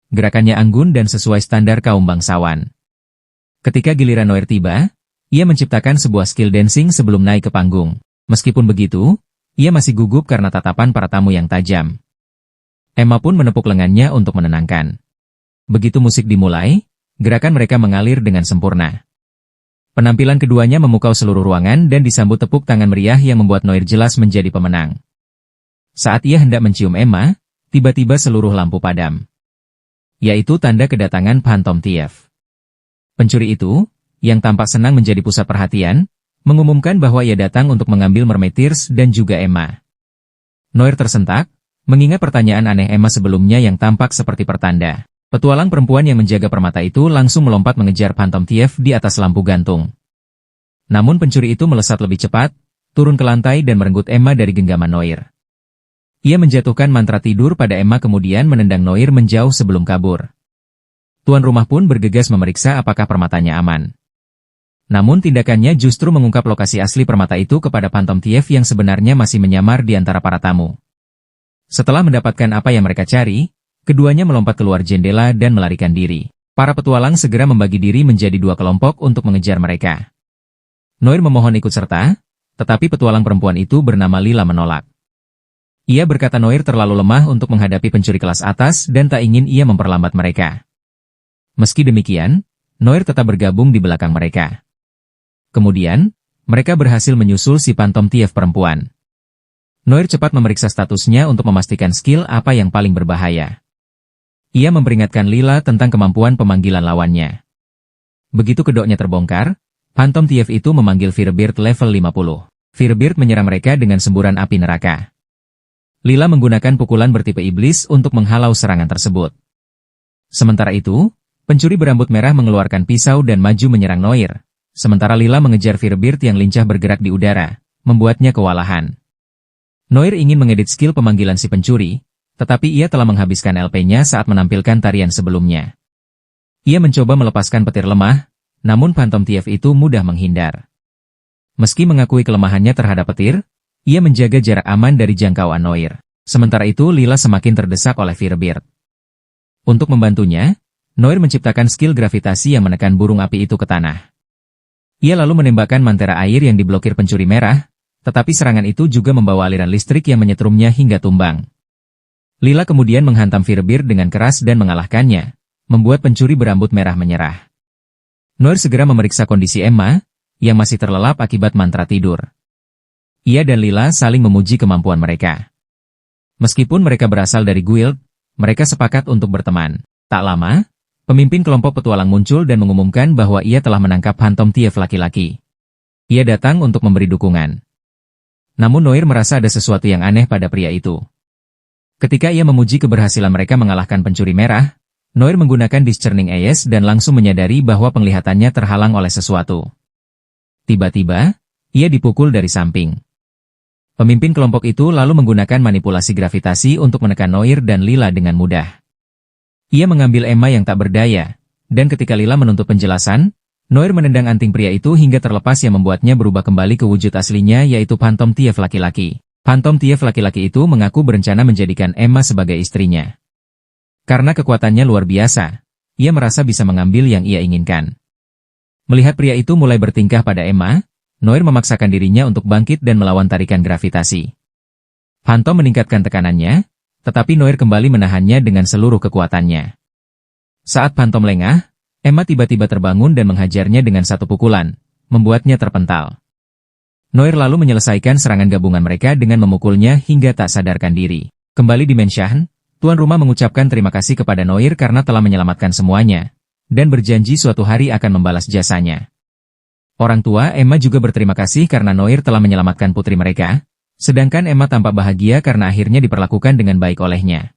Gerakannya anggun dan sesuai standar kaum bangsawan. Ketika giliran Noir tiba, ia menciptakan sebuah skill dancing sebelum naik ke panggung. Meskipun begitu, ia masih gugup karena tatapan para tamu yang tajam. Emma pun menepuk lengannya untuk menenangkan. Begitu musik dimulai, gerakan mereka mengalir dengan sempurna. Penampilan keduanya memukau seluruh ruangan dan disambut tepuk tangan meriah yang membuat Noir jelas menjadi pemenang. Saat ia hendak mencium Emma, tiba-tiba seluruh lampu padam. Yaitu tanda kedatangan Phantom Thief. Pencuri itu, yang tampak senang menjadi pusat perhatian, mengumumkan bahwa ia datang untuk mengambil Mermaid Tears dan juga Emma. Noir tersentak, mengingat pertanyaan aneh Emma sebelumnya yang tampak seperti pertanda. Petualang perempuan yang menjaga permata itu langsung melompat mengejar Phantom Thief di atas lampu gantung. Namun pencuri itu melesat lebih cepat, turun ke lantai dan merenggut Emma dari genggaman Noir. Ia menjatuhkan mantra tidur pada Emma kemudian menendang Noir menjauh sebelum kabur. Tuan rumah pun bergegas memeriksa apakah permatanya aman. Namun tindakannya justru mengungkap lokasi asli permata itu kepada Phantom Thief yang sebenarnya masih menyamar di antara para tamu. Setelah mendapatkan apa yang mereka cari, keduanya melompat keluar jendela dan melarikan diri. Para petualang segera membagi diri menjadi dua kelompok untuk mengejar mereka. Noir memohon ikut serta, tetapi petualang perempuan itu bernama Lila menolak. Ia berkata Noir terlalu lemah untuk menghadapi pencuri kelas atas dan tak ingin ia memperlambat mereka. Meski demikian, Noir tetap bergabung di belakang mereka. Kemudian, mereka berhasil menyusul si Phantom Thief perempuan. Noir cepat memeriksa statusnya untuk memastikan skill apa yang paling berbahaya. Ia memperingatkan Lila tentang kemampuan pemanggilan lawannya. Begitu kedoknya terbongkar, Phantom Thief itu memanggil Firebeard level 50. Firebeard menyerang mereka dengan semburan api neraka. Lila menggunakan pukulan bertipe iblis untuk menghalau serangan tersebut. Sementara itu, pencuri berambut merah mengeluarkan pisau dan maju menyerang Noir, sementara Lila mengejar Firebeard yang lincah bergerak di udara, membuatnya kewalahan. Noir ingin mengedit skill pemanggilan si pencuri, tetapi ia telah menghabiskan LP-nya saat menampilkan tarian sebelumnya. Ia mencoba melepaskan petir lemah, namun Phantom Thief itu mudah menghindar. Meski mengakui kelemahannya terhadap petir, ia menjaga jarak aman dari jangkauan Noir. Sementara itu Lila semakin terdesak oleh Firebeard. Untuk membantunya, Noir menciptakan skill gravitasi yang menekan burung api itu ke tanah. Ia lalu menembakkan mantera air yang diblokir pencuri merah, tetapi serangan itu juga membawa aliran listrik yang menyetrumnya hingga tumbang. Lila kemudian menghantam Firebeard dengan keras dan mengalahkannya, membuat pencuri berambut merah menyerah. Noir segera memeriksa kondisi Emma, yang masih terlelap akibat mantra tidur. Ia dan Lila saling memuji kemampuan mereka. Meskipun mereka berasal dari guild, mereka sepakat untuk berteman. Tak lama, pemimpin kelompok petualang muncul dan mengumumkan bahwa ia telah menangkap Phantom Thief laki-laki. Ia datang untuk memberi dukungan. Namun Noir merasa ada sesuatu yang aneh pada pria itu. Ketika ia memuji keberhasilan mereka mengalahkan pencuri merah, Noir menggunakan Discerning Eyes dan langsung menyadari bahwa penglihatannya terhalang oleh sesuatu. Tiba-tiba, ia dipukul dari samping. Pemimpin kelompok itu lalu menggunakan manipulasi gravitasi untuk menekan Noir dan Lila dengan mudah. Ia mengambil Emma yang tak berdaya, dan ketika Lila menuntut penjelasan, Noir menendang anting pria itu hingga terlepas yang membuatnya berubah kembali ke wujud aslinya yaitu Phantom Thief laki-laki. Phantom Thief laki-laki itu mengaku berencana menjadikan Emma sebagai istrinya. Karena kekuatannya luar biasa, ia merasa bisa mengambil yang ia inginkan. Melihat pria itu mulai bertingkah pada Emma, Noir memaksakan dirinya untuk bangkit dan melawan tarikan gravitasi. Phantom meningkatkan tekanannya, tetapi Noir kembali menahannya dengan seluruh kekuatannya. Saat Phantom lengah, Emma tiba-tiba terbangun dan menghajarnya dengan satu pukulan, membuatnya terpental. Noir lalu menyelesaikan serangan gabungan mereka dengan memukulnya hingga tak sadarkan diri. Kembali di Menshan, tuan rumah mengucapkan terima kasih kepada Noir karena telah menyelamatkan semuanya, dan berjanji suatu hari akan membalas jasanya. Orang tua Emma juga berterima kasih karena Noir telah menyelamatkan putri mereka, sedangkan Emma tampak bahagia karena akhirnya diperlakukan dengan baik olehnya.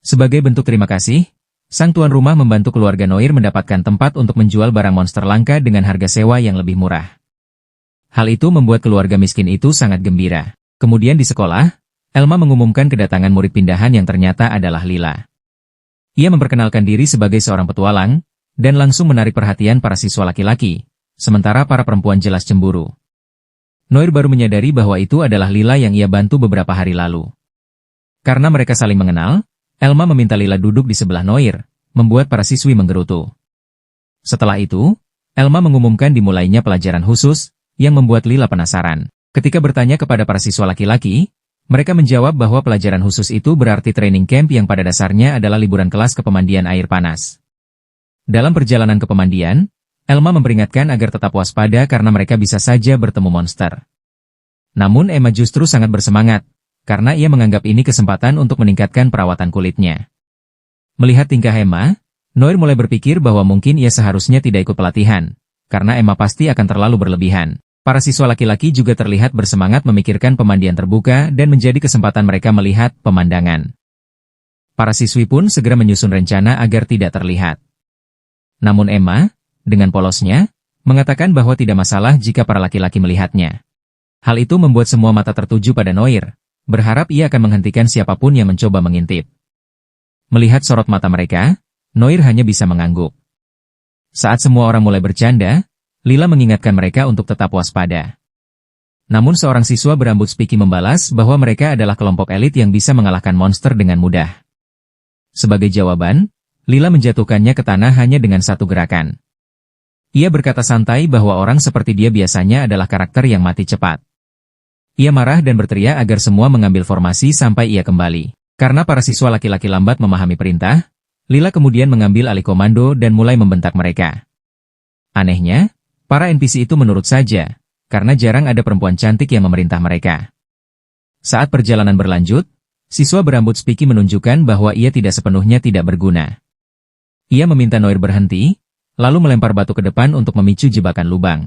Sebagai bentuk terima kasih, sang tuan rumah membantu keluarga Noir mendapatkan tempat untuk menjual barang monster langka dengan harga sewa yang lebih murah. Hal itu membuat keluarga miskin itu sangat gembira. Kemudian di sekolah, Elma mengumumkan kedatangan murid pindahan yang ternyata adalah Lila. Ia memperkenalkan diri sebagai seorang petualang, dan langsung menarik perhatian para siswa laki-laki, sementara para perempuan jelas cemburu. Noir baru menyadari bahwa itu adalah Lila yang ia bantu beberapa hari lalu. Karena mereka saling mengenal, Elma meminta Lila duduk di sebelah Noir, membuat para siswi menggerutu. Setelah itu, Elma mengumumkan dimulainya pelajaran khusus, yang membuat Lila penasaran. Ketika bertanya kepada para siswa laki-laki, mereka menjawab bahwa pelajaran khusus itu berarti training camp yang pada dasarnya adalah liburan kelas ke pemandian air panas. Dalam perjalanan ke pemandian, Elma memperingatkan agar tetap waspada karena mereka bisa saja bertemu monster. Namun Emma justru sangat bersemangat, karena ia menganggap ini kesempatan untuk meningkatkan perawatan kulitnya. Melihat tingkah Emma, Noir mulai berpikir bahwa mungkin ia seharusnya tidak ikut pelatihan, karena Emma pasti akan terlalu berlebihan. Para siswa laki-laki juga terlihat bersemangat memikirkan pemandian terbuka dan menjadi kesempatan mereka melihat pemandangan. Para siswi pun segera menyusun rencana agar tidak terlihat. Namun Emma, dengan polosnya, mengatakan bahwa tidak masalah jika para laki-laki melihatnya. Hal itu membuat semua mata tertuju pada Noir, berharap ia akan menghentikan siapapun yang mencoba mengintip. Melihat sorot mata mereka, Noir hanya bisa mengangguk. Saat semua orang mulai bercanda, Lila mengingatkan mereka untuk tetap waspada. Namun seorang siswa berambut spiki membalas bahwa mereka adalah kelompok elit yang bisa mengalahkan monster dengan mudah. Sebagai jawaban, Lila menjatuhkannya ke tanah hanya dengan satu gerakan. Ia berkata santai bahwa orang seperti dia biasanya adalah karakter yang mati cepat. Ia marah dan berteriak agar semua mengambil formasi sampai ia kembali. Karena para siswa laki-laki lambat memahami perintah, Lila kemudian mengambil alih komando dan mulai membentak mereka. Anehnya, para NPC itu menurut saja, karena jarang ada perempuan cantik yang memerintah mereka. Saat perjalanan berlanjut, siswa berambut spiki menunjukkan bahwa ia tidak sepenuhnya tidak berguna. Ia meminta Noir berhenti, lalu melempar batu ke depan untuk memicu jebakan lubang.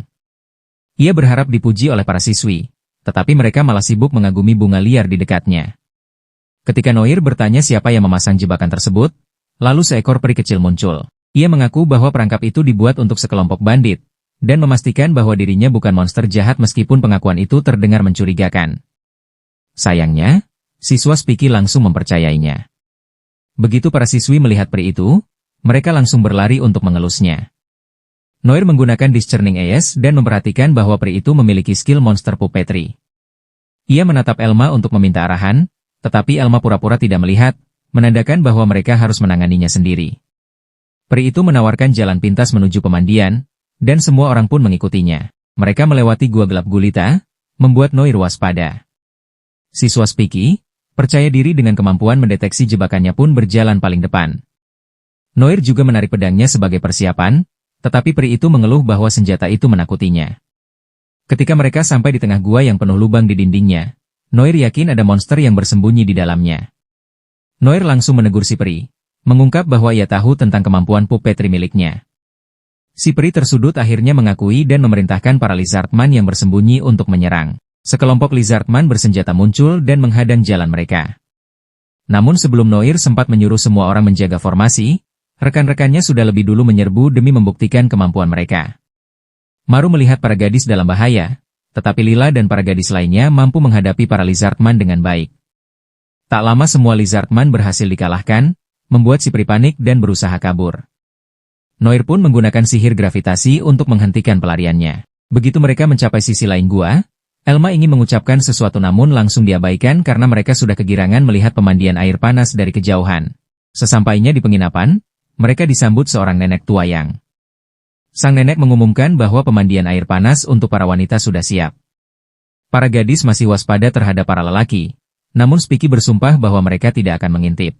Ia berharap dipuji oleh para siswi, tetapi mereka malah sibuk mengagumi bunga liar di dekatnya. Ketika Noir bertanya siapa yang memasang jebakan tersebut, lalu seekor peri kecil muncul. Ia mengaku bahwa perangkap itu dibuat untuk sekelompok bandit, dan memastikan bahwa dirinya bukan monster jahat meskipun pengakuan itu terdengar mencurigakan. Sayangnya, siswa Spiky langsung mempercayainya. Begitu para siswi melihat peri itu, mereka langsung berlari untuk mengelusnya. Noir menggunakan Discerning Eyes dan memperhatikan bahwa peri itu memiliki skill monster puppetry. Ia menatap Elma untuk meminta arahan, tetapi Elma pura-pura tidak melihat, menandakan bahwa mereka harus menanganinya sendiri. Peri itu menawarkan jalan pintas menuju pemandian, dan semua orang pun mengikutinya. Mereka melewati gua gelap gulita, membuat Noir waspada. Siswa Spiky, percaya diri dengan kemampuan mendeteksi jebakannya pun berjalan paling depan. Noir juga menarik pedangnya sebagai persiapan, tetapi peri itu mengeluh bahwa senjata itu menakutinya. Ketika mereka sampai di tengah gua yang penuh lubang di dindingnya, Noir yakin ada monster yang bersembunyi di dalamnya. Noir langsung menegur si peri, mengungkap bahwa ia tahu tentang kemampuan puppetry miliknya. Si peri tersudut akhirnya mengakui dan memerintahkan para lizardman yang bersembunyi untuk menyerang. Sekelompok lizardman bersenjata muncul dan menghadang jalan mereka. Namun sebelum Noir sempat menyuruh semua orang menjaga formasi, rekan-rekannya sudah lebih dulu menyerbu demi membuktikan kemampuan mereka. Maru melihat para gadis dalam bahaya, tetapi Lila dan para gadis lainnya mampu menghadapi para lizardman dengan baik. Tak lama semua lizardman berhasil dikalahkan, membuat si peri panik dan berusaha kabur. Noir pun menggunakan sihir gravitasi untuk menghentikan pelariannya. Begitu mereka mencapai sisi lain gua, Elma ingin mengucapkan sesuatu namun langsung diabaikan karena mereka sudah kegirangan melihat pemandian air panas dari kejauhan. Sesampainya di penginapan, mereka disambut seorang nenek tua yang. Sang nenek mengumumkan bahwa pemandian air panas untuk para wanita sudah siap. Para gadis masih waspada terhadap para lelaki, namun Spiky bersumpah bahwa mereka tidak akan mengintip.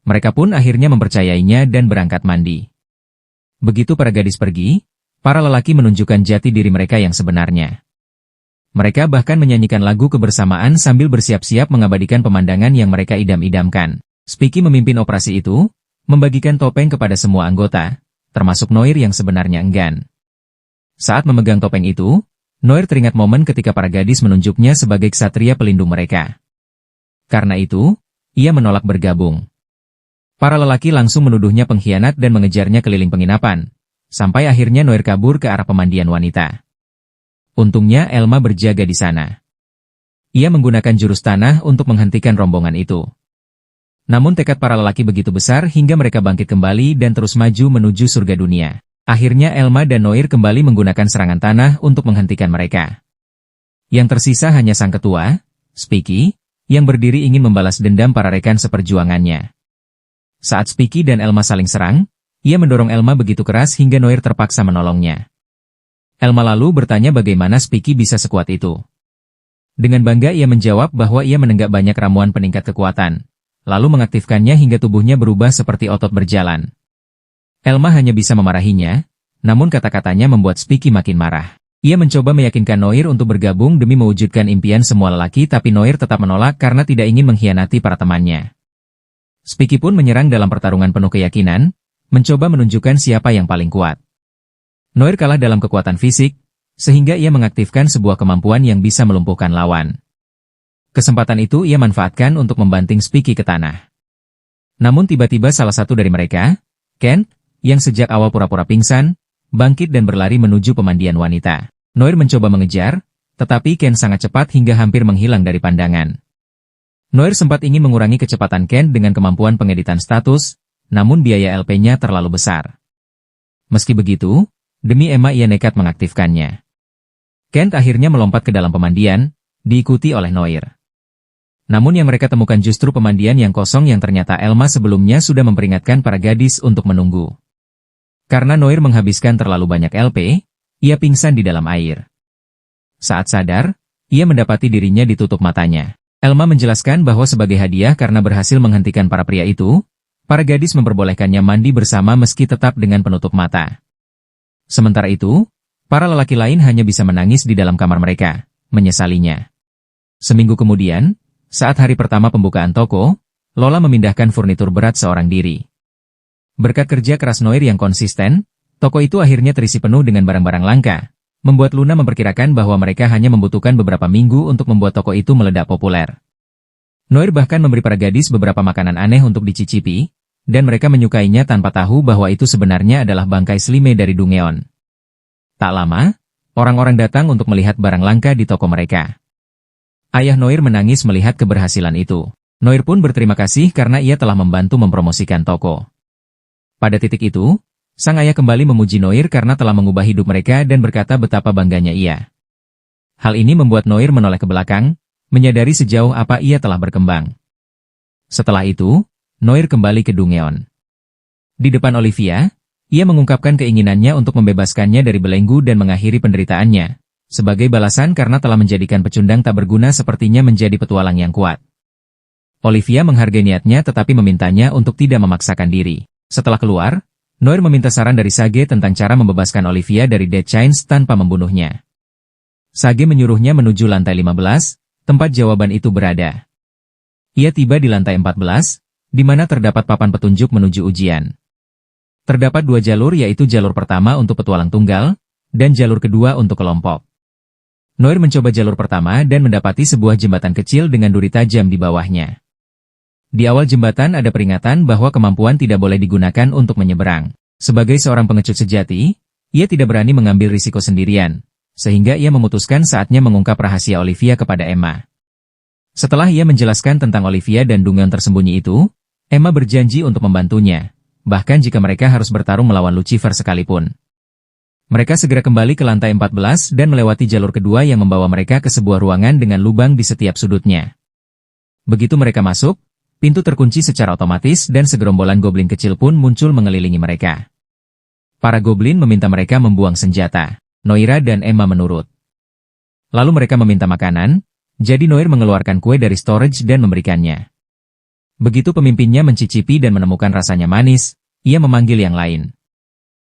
Mereka pun akhirnya mempercayainya dan berangkat mandi. Begitu para gadis pergi, para lelaki menunjukkan jati diri mereka yang sebenarnya. Mereka bahkan menyanyikan lagu kebersamaan sambil bersiap-siap mengabadikan pemandangan yang mereka idam-idamkan. Spiky memimpin operasi itu, membagikan topeng kepada semua anggota, termasuk Noir yang sebenarnya enggan. Saat memegang topeng itu, Noir teringat momen ketika para gadis menunjuknya sebagai ksatria pelindung mereka. Karena itu, ia menolak bergabung. Para lelaki langsung menuduhnya pengkhianat dan mengejarnya keliling penginapan, sampai akhirnya Noir kabur ke arah pemandian wanita. Untungnya Elma berjaga di sana. Ia menggunakan jurus tanah untuk menghentikan rombongan itu. Namun tekad para lelaki begitu besar hingga mereka bangkit kembali dan terus maju menuju surga dunia. Akhirnya Elma dan Noir kembali menggunakan serangan tanah untuk menghentikan mereka. Yang tersisa hanya sang ketua, Spiky, yang berdiri ingin membalas dendam para rekan seperjuangannya. Saat Spiky dan Elma saling serang, ia mendorong Elma begitu keras hingga Noir terpaksa menolongnya. Elma lalu bertanya bagaimana Spiky bisa sekuat itu. Dengan bangga ia menjawab bahwa ia menenggak banyak ramuan peningkat kekuatan, lalu mengaktifkannya hingga tubuhnya berubah seperti otot berjalan. Elma hanya bisa memarahinya, namun kata-katanya membuat Spiky makin marah. Ia mencoba meyakinkan Noir untuk bergabung demi mewujudkan impian semua lelaki tapi Noir tetap menolak karena tidak ingin mengkhianati para temannya. Spiky pun menyerang dalam pertarungan penuh keyakinan, mencoba menunjukkan siapa yang paling kuat. Noir kalah dalam kekuatan fisik, sehingga ia mengaktifkan sebuah kemampuan yang bisa melumpuhkan lawan. Kesempatan itu ia manfaatkan untuk membanting Spiky ke tanah. Namun tiba-tiba salah satu dari mereka, Ken, yang sejak awal pura-pura pingsan, bangkit dan berlari menuju pemandian wanita. Noir mencoba mengejar, tetapi Ken sangat cepat hingga hampir menghilang dari pandangan. Noir sempat ingin mengurangi kecepatan Ken dengan kemampuan pengeditan status, namun biaya LP-nya terlalu besar. Meski begitu, demi Emma ia nekat mengaktifkannya. Ken akhirnya melompat ke dalam pemandian, diikuti oleh Noir. Namun yang mereka temukan justru pemandian yang kosong yang ternyata Elma sebelumnya sudah memperingatkan para gadis untuk menunggu. Karena Noir menghabiskan terlalu banyak LP, ia pingsan di dalam air. Saat sadar, ia mendapati dirinya ditutup matanya. Elma menjelaskan bahwa sebagai hadiah karena berhasil menghentikan para pria itu, para gadis memperbolehkannya mandi bersama meski tetap dengan penutup mata. Sementara itu, para lelaki lain hanya bisa menangis di dalam kamar mereka, menyesalinya. Seminggu kemudian, saat hari pertama pembukaan toko, Lola memindahkan furnitur berat seorang diri. Berkat kerja keras Noir yang konsisten, toko itu akhirnya terisi penuh dengan barang-barang langka, membuat Luna memperkirakan bahwa mereka hanya membutuhkan beberapa minggu untuk membuat toko itu meledak populer. Noir bahkan memberi para gadis beberapa makanan aneh untuk dicicipi, dan mereka menyukainya tanpa tahu bahwa itu sebenarnya adalah bangkai Slime dari Dungeon. Tak lama, orang-orang datang untuk melihat barang langka di toko mereka. Ayah Noir menangis melihat keberhasilan itu. Noir pun berterima kasih karena ia telah membantu mempromosikan toko. Pada titik itu, sang ayah kembali memuji Noir karena telah mengubah hidup mereka dan berkata betapa bangganya ia. Hal ini membuat Noir menoleh ke belakang, menyadari sejauh apa ia telah berkembang. Setelah itu, Noir kembali ke Dungeon. Di depan Olivia, ia mengungkapkan keinginannya untuk membebaskannya dari belenggu dan mengakhiri penderitaannya, sebagai balasan karena telah menjadikan pecundang tak berguna sepertinya menjadi petualang yang kuat. Olivia menghargai niatnya tetapi memintanya untuk tidak memaksakan diri. Setelah keluar, Noir meminta saran dari Sage tentang cara membebaskan Olivia dari Dead Chains tanpa membunuhnya. Sage menyuruhnya menuju lantai 15, tempat jawaban itu berada. Ia tiba di lantai 14, di mana terdapat papan petunjuk menuju ujian. Terdapat 2 jalur yaitu jalur pertama untuk petualang tunggal, dan jalur kedua untuk kelompok. Noir mencoba jalur pertama dan mendapati sebuah jembatan kecil dengan duri tajam di bawahnya. Di awal jembatan ada peringatan bahwa kemampuan tidak boleh digunakan untuk menyeberang. Sebagai seorang pengecut sejati, ia tidak berani mengambil risiko sendirian, sehingga ia memutuskan saatnya mengungkap rahasia Olivia kepada Emma. Setelah ia menjelaskan tentang Olivia dan Dungeon tersembunyi itu, Emma berjanji untuk membantunya, bahkan jika mereka harus bertarung melawan Lucifer sekalipun. Mereka segera kembali ke lantai 14 dan melewati jalur kedua yang membawa mereka ke sebuah ruangan dengan lubang di setiap sudutnya. Begitu mereka masuk, pintu terkunci secara otomatis dan segerombolan goblin kecil pun muncul mengelilingi mereka. Para goblin meminta mereka membuang senjata. Noira dan Emma menurut. Lalu mereka meminta makanan, jadi Noir mengeluarkan kue dari storage dan memberikannya. Begitu pemimpinnya mencicipi dan menemukan rasanya manis, ia memanggil yang lain.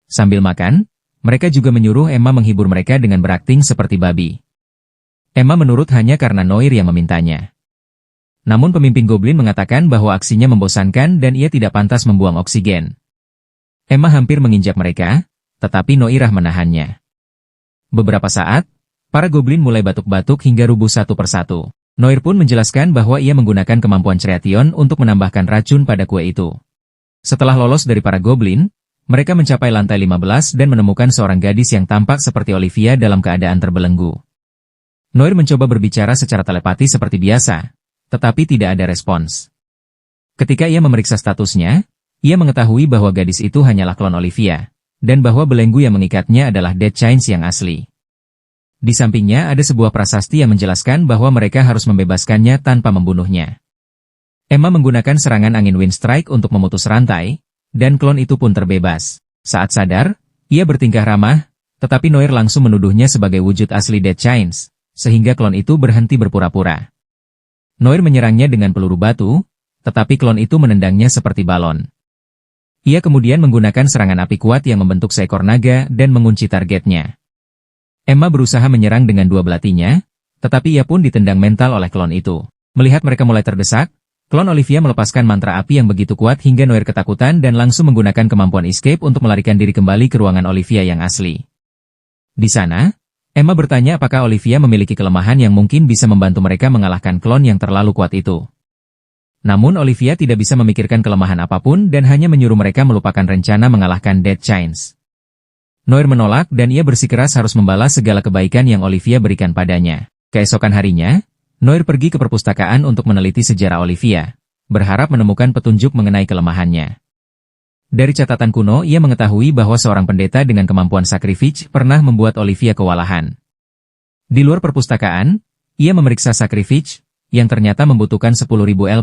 Sambil makan, mereka juga menyuruh Emma menghibur mereka dengan berakting seperti babi. Emma menurut hanya karena Noir yang memintanya. Namun pemimpin goblin mengatakan bahwa aksinya membosankan dan ia tidak pantas membuang oksigen. Emma hampir menginjak mereka, tetapi Noirah menahannya. Beberapa saat, para goblin mulai batuk-batuk hingga rubuh satu persatu. Noir pun menjelaskan bahwa ia menggunakan kemampuan Creation untuk menambahkan racun pada kue itu. Setelah lolos dari para goblin, mereka mencapai lantai 15 dan menemukan seorang gadis yang tampak seperti Olivia dalam keadaan terbelenggu. Noir mencoba berbicara secara telepati seperti biasa, tetapi tidak ada respons. Ketika ia memeriksa statusnya, ia mengetahui bahwa gadis itu hanyalah klon Olivia, dan bahwa belenggu yang mengikatnya adalah Dead Chains yang asli. Di sampingnya ada sebuah prasasti yang menjelaskan bahwa mereka harus membebaskannya tanpa membunuhnya. Emma menggunakan serangan angin Wind Strike untuk memutus rantai, dan klon itu pun terbebas. Saat sadar, ia bertingkah ramah, tetapi Noir langsung menuduhnya sebagai wujud asli Dead Chains, sehingga klon itu berhenti berpura-pura. Noir menyerangnya dengan peluru batu, tetapi klon itu menendangnya seperti balon. Ia kemudian menggunakan serangan api kuat yang membentuk seekor naga dan mengunci targetnya. Emma berusaha menyerang dengan dua belatinya, tetapi ia pun ditendang mental oleh klon itu. Melihat mereka mulai terdesak, klon Olivia melepaskan mantra api yang begitu kuat hingga Noir ketakutan dan langsung menggunakan kemampuan escape untuk melarikan diri kembali ke ruangan Olivia yang asli. Di sana, Emma bertanya apakah Olivia memiliki kelemahan yang mungkin bisa membantu mereka mengalahkan klon yang terlalu kuat itu. Namun Olivia tidak bisa memikirkan kelemahan apapun dan hanya menyuruh mereka melupakan rencana mengalahkan Dead Chains. Noir menolak dan ia bersikeras harus membalas segala kebaikan yang Olivia berikan padanya. Keesokan harinya, Noir pergi ke perpustakaan untuk meneliti sejarah Olivia, berharap menemukan petunjuk mengenai kelemahannya. Dari catatan kuno, ia mengetahui bahwa seorang pendeta dengan kemampuan sacrifice pernah membuat Olivia kewalahan. Di luar perpustakaan, ia memeriksa sacrifice, yang ternyata membutuhkan 10.000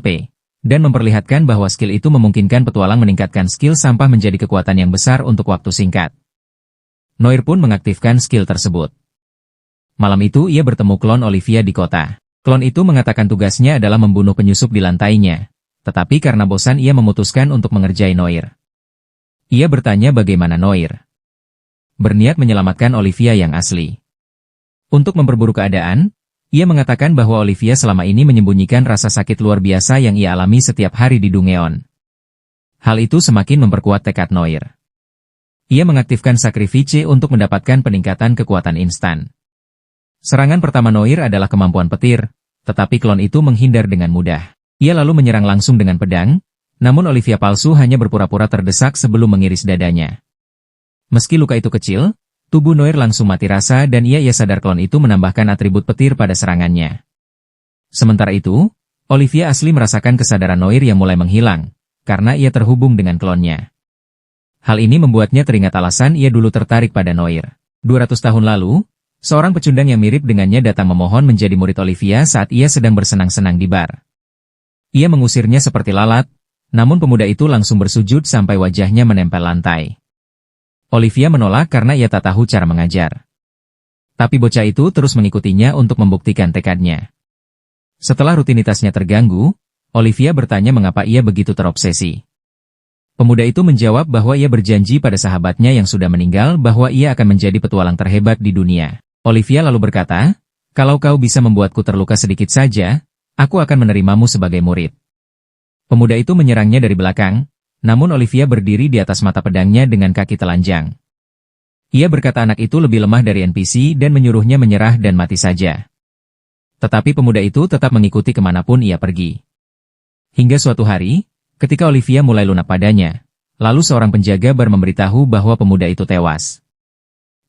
LP, dan memperlihatkan bahwa skill itu memungkinkan petualang meningkatkan skill sampah menjadi kekuatan yang besar untuk waktu singkat. Noir pun mengaktifkan skill tersebut. Malam itu ia bertemu klon Olivia di kota. Klon itu mengatakan tugasnya adalah membunuh penyusup di lantainya, tetapi karena bosan ia memutuskan untuk mengerjai Noir. Ia bertanya bagaimana Noir berniat menyelamatkan Olivia yang asli. Untuk memperburuk keadaan, ia mengatakan bahwa Olivia selama ini menyembunyikan rasa sakit luar biasa yang ia alami setiap hari di Dungeon. Hal itu semakin memperkuat tekad Noir. Ia mengaktifkan sacrifice untuk mendapatkan peningkatan kekuatan instan. Serangan pertama Noir adalah kemampuan petir, tetapi klon itu menghindar dengan mudah. Ia lalu menyerang langsung dengan pedang, namun Olivia palsu hanya berpura-pura terdesak sebelum mengiris dadanya. Meski luka itu kecil, tubuh Noir langsung mati rasa dan ia sadar klon itu menambahkan atribut petir pada serangannya. Sementara itu, Olivia asli merasakan kesadaran Noir yang mulai menghilang, karena ia terhubung dengan klonnya. Hal ini membuatnya teringat alasan ia dulu tertarik pada Noir. 200 tahun lalu, seorang pecundang yang mirip dengannya datang memohon menjadi murid Olivia saat ia sedang bersenang-senang di bar. Ia mengusirnya seperti lalat, namun pemuda itu langsung bersujud sampai wajahnya menempel lantai. Olivia menolak karena ia tak tahu cara mengajar. Tapi bocah itu terus mengikutinya untuk membuktikan tekadnya. Setelah rutinitasnya terganggu, Olivia bertanya mengapa ia begitu terobsesi. Pemuda itu menjawab bahwa ia berjanji pada sahabatnya yang sudah meninggal bahwa ia akan menjadi petualang terhebat di dunia. Olivia lalu berkata, "Kalau kau bisa membuatku terluka sedikit saja, aku akan menerimamu sebagai murid." Pemuda itu menyerangnya dari belakang, namun Olivia berdiri di atas mata pedangnya dengan kaki telanjang. Ia berkata anak itu lebih lemah dari NPC dan menyuruhnya menyerah dan mati saja. Tetapi pemuda itu tetap mengikuti kemanapun ia pergi. Hingga suatu hari, ketika Olivia mulai lunak padanya, lalu seorang penjaga bar memberitahu bahwa pemuda itu tewas.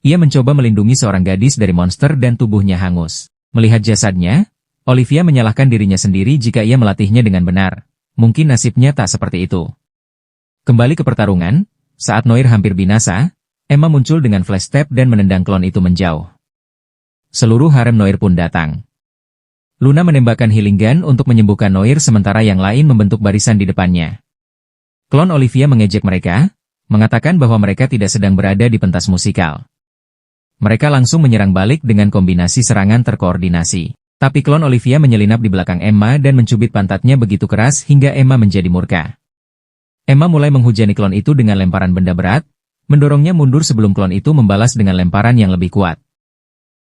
Ia mencoba melindungi seorang gadis dari monster dan tubuhnya hangus. Melihat jasadnya, Olivia menyalahkan dirinya sendiri jika ia melatihnya dengan benar. Mungkin nasibnya tak seperti itu. Kembali ke pertarungan, saat Noir hampir binasa, Emma muncul dengan flash tap dan menendang klon itu menjauh. Seluruh harem Noir pun datang. Luna menembakkan healing gun untuk menyembuhkan Noir sementara yang lain membentuk barisan di depannya. Klon Olivia mengejek mereka, mengatakan bahwa mereka tidak sedang berada di pentas musikal. Mereka langsung menyerang balik dengan kombinasi serangan terkoordinasi. Tapi klon Olivia menyelinap di belakang Emma dan mencubit pantatnya begitu keras hingga Emma menjadi murka. Emma mulai menghujani klon itu dengan lemparan benda berat, mendorongnya mundur sebelum klon itu membalas dengan lemparan yang lebih kuat.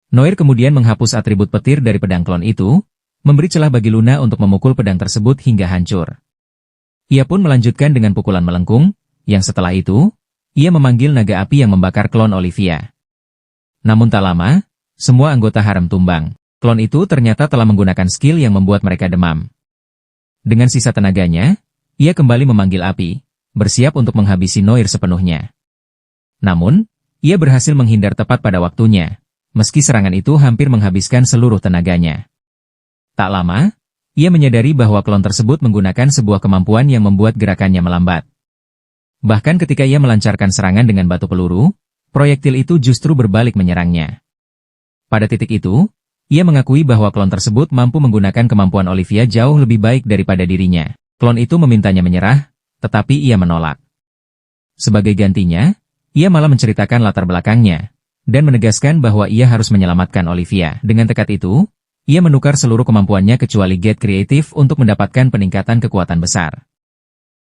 Noir kemudian menghapus atribut petir dari pedang klon itu, memberi celah bagi Luna untuk memukul pedang tersebut hingga hancur. Ia pun melanjutkan dengan pukulan melengkung, yang setelah itu, ia memanggil naga api yang membakar klon Olivia. Namun tak lama, semua anggota harem tumbang. Klon itu ternyata telah menggunakan skill yang membuat mereka demam. Dengan sisa tenaganya, ia kembali memanggil api, bersiap untuk menghabisi Noir sepenuhnya. Namun, ia berhasil menghindar tepat pada waktunya, meski serangan itu hampir menghabiskan seluruh tenaganya. Tak lama, ia menyadari bahwa klon tersebut menggunakan sebuah kemampuan yang membuat gerakannya melambat. Bahkan ketika ia melancarkan serangan dengan batu peluru, proyektil itu justru berbalik menyerangnya. Pada titik itu, ia mengakui bahwa klon tersebut mampu menggunakan kemampuan Olivia jauh lebih baik daripada dirinya. Klon itu memintanya menyerah, tetapi ia menolak. Sebagai gantinya, ia malah menceritakan latar belakangnya, dan menegaskan bahwa ia harus menyelamatkan Olivia. Dengan tekad itu, ia menukar seluruh kemampuannya kecuali Get Creative untuk mendapatkan peningkatan kekuatan besar.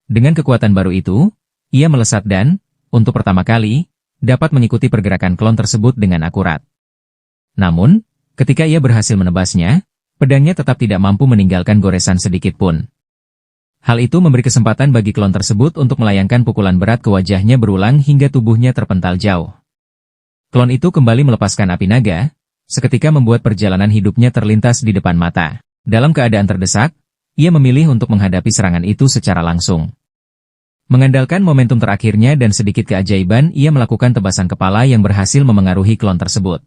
Dengan kekuatan baru itu, ia melesat dan, untuk pertama kali, dapat mengikuti pergerakan klon tersebut dengan akurat. Namun, ketika ia berhasil menebasnya, pedangnya tetap tidak mampu meninggalkan goresan sedikit pun. Hal itu memberi kesempatan bagi klon tersebut untuk melayangkan pukulan berat ke wajahnya berulang hingga tubuhnya terpental jauh. Klon itu kembali melepaskan api naga, seketika membuat perjalanan hidupnya terlintas di depan mata. Dalam keadaan terdesak, ia memilih untuk menghadapi serangan itu secara langsung. Mengandalkan momentum terakhirnya dan sedikit keajaiban, ia melakukan tebasan kepala yang berhasil memengaruhi klon tersebut.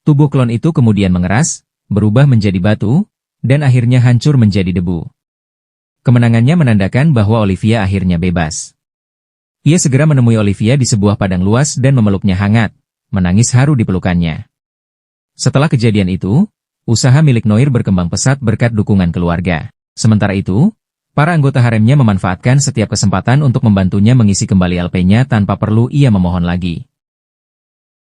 Tubuh klon itu kemudian mengeras, berubah menjadi batu, dan akhirnya hancur menjadi debu. Kemenangannya menandakan bahwa Olivia akhirnya bebas. Ia segera menemui Olivia di sebuah padang luas dan memeluknya hangat, menangis haru di pelukannya. Setelah kejadian itu, usaha milik Noir berkembang pesat berkat dukungan keluarga. Sementara itu, para anggota haremnya memanfaatkan setiap kesempatan untuk membantunya mengisi kembali LP-nya tanpa perlu ia memohon lagi.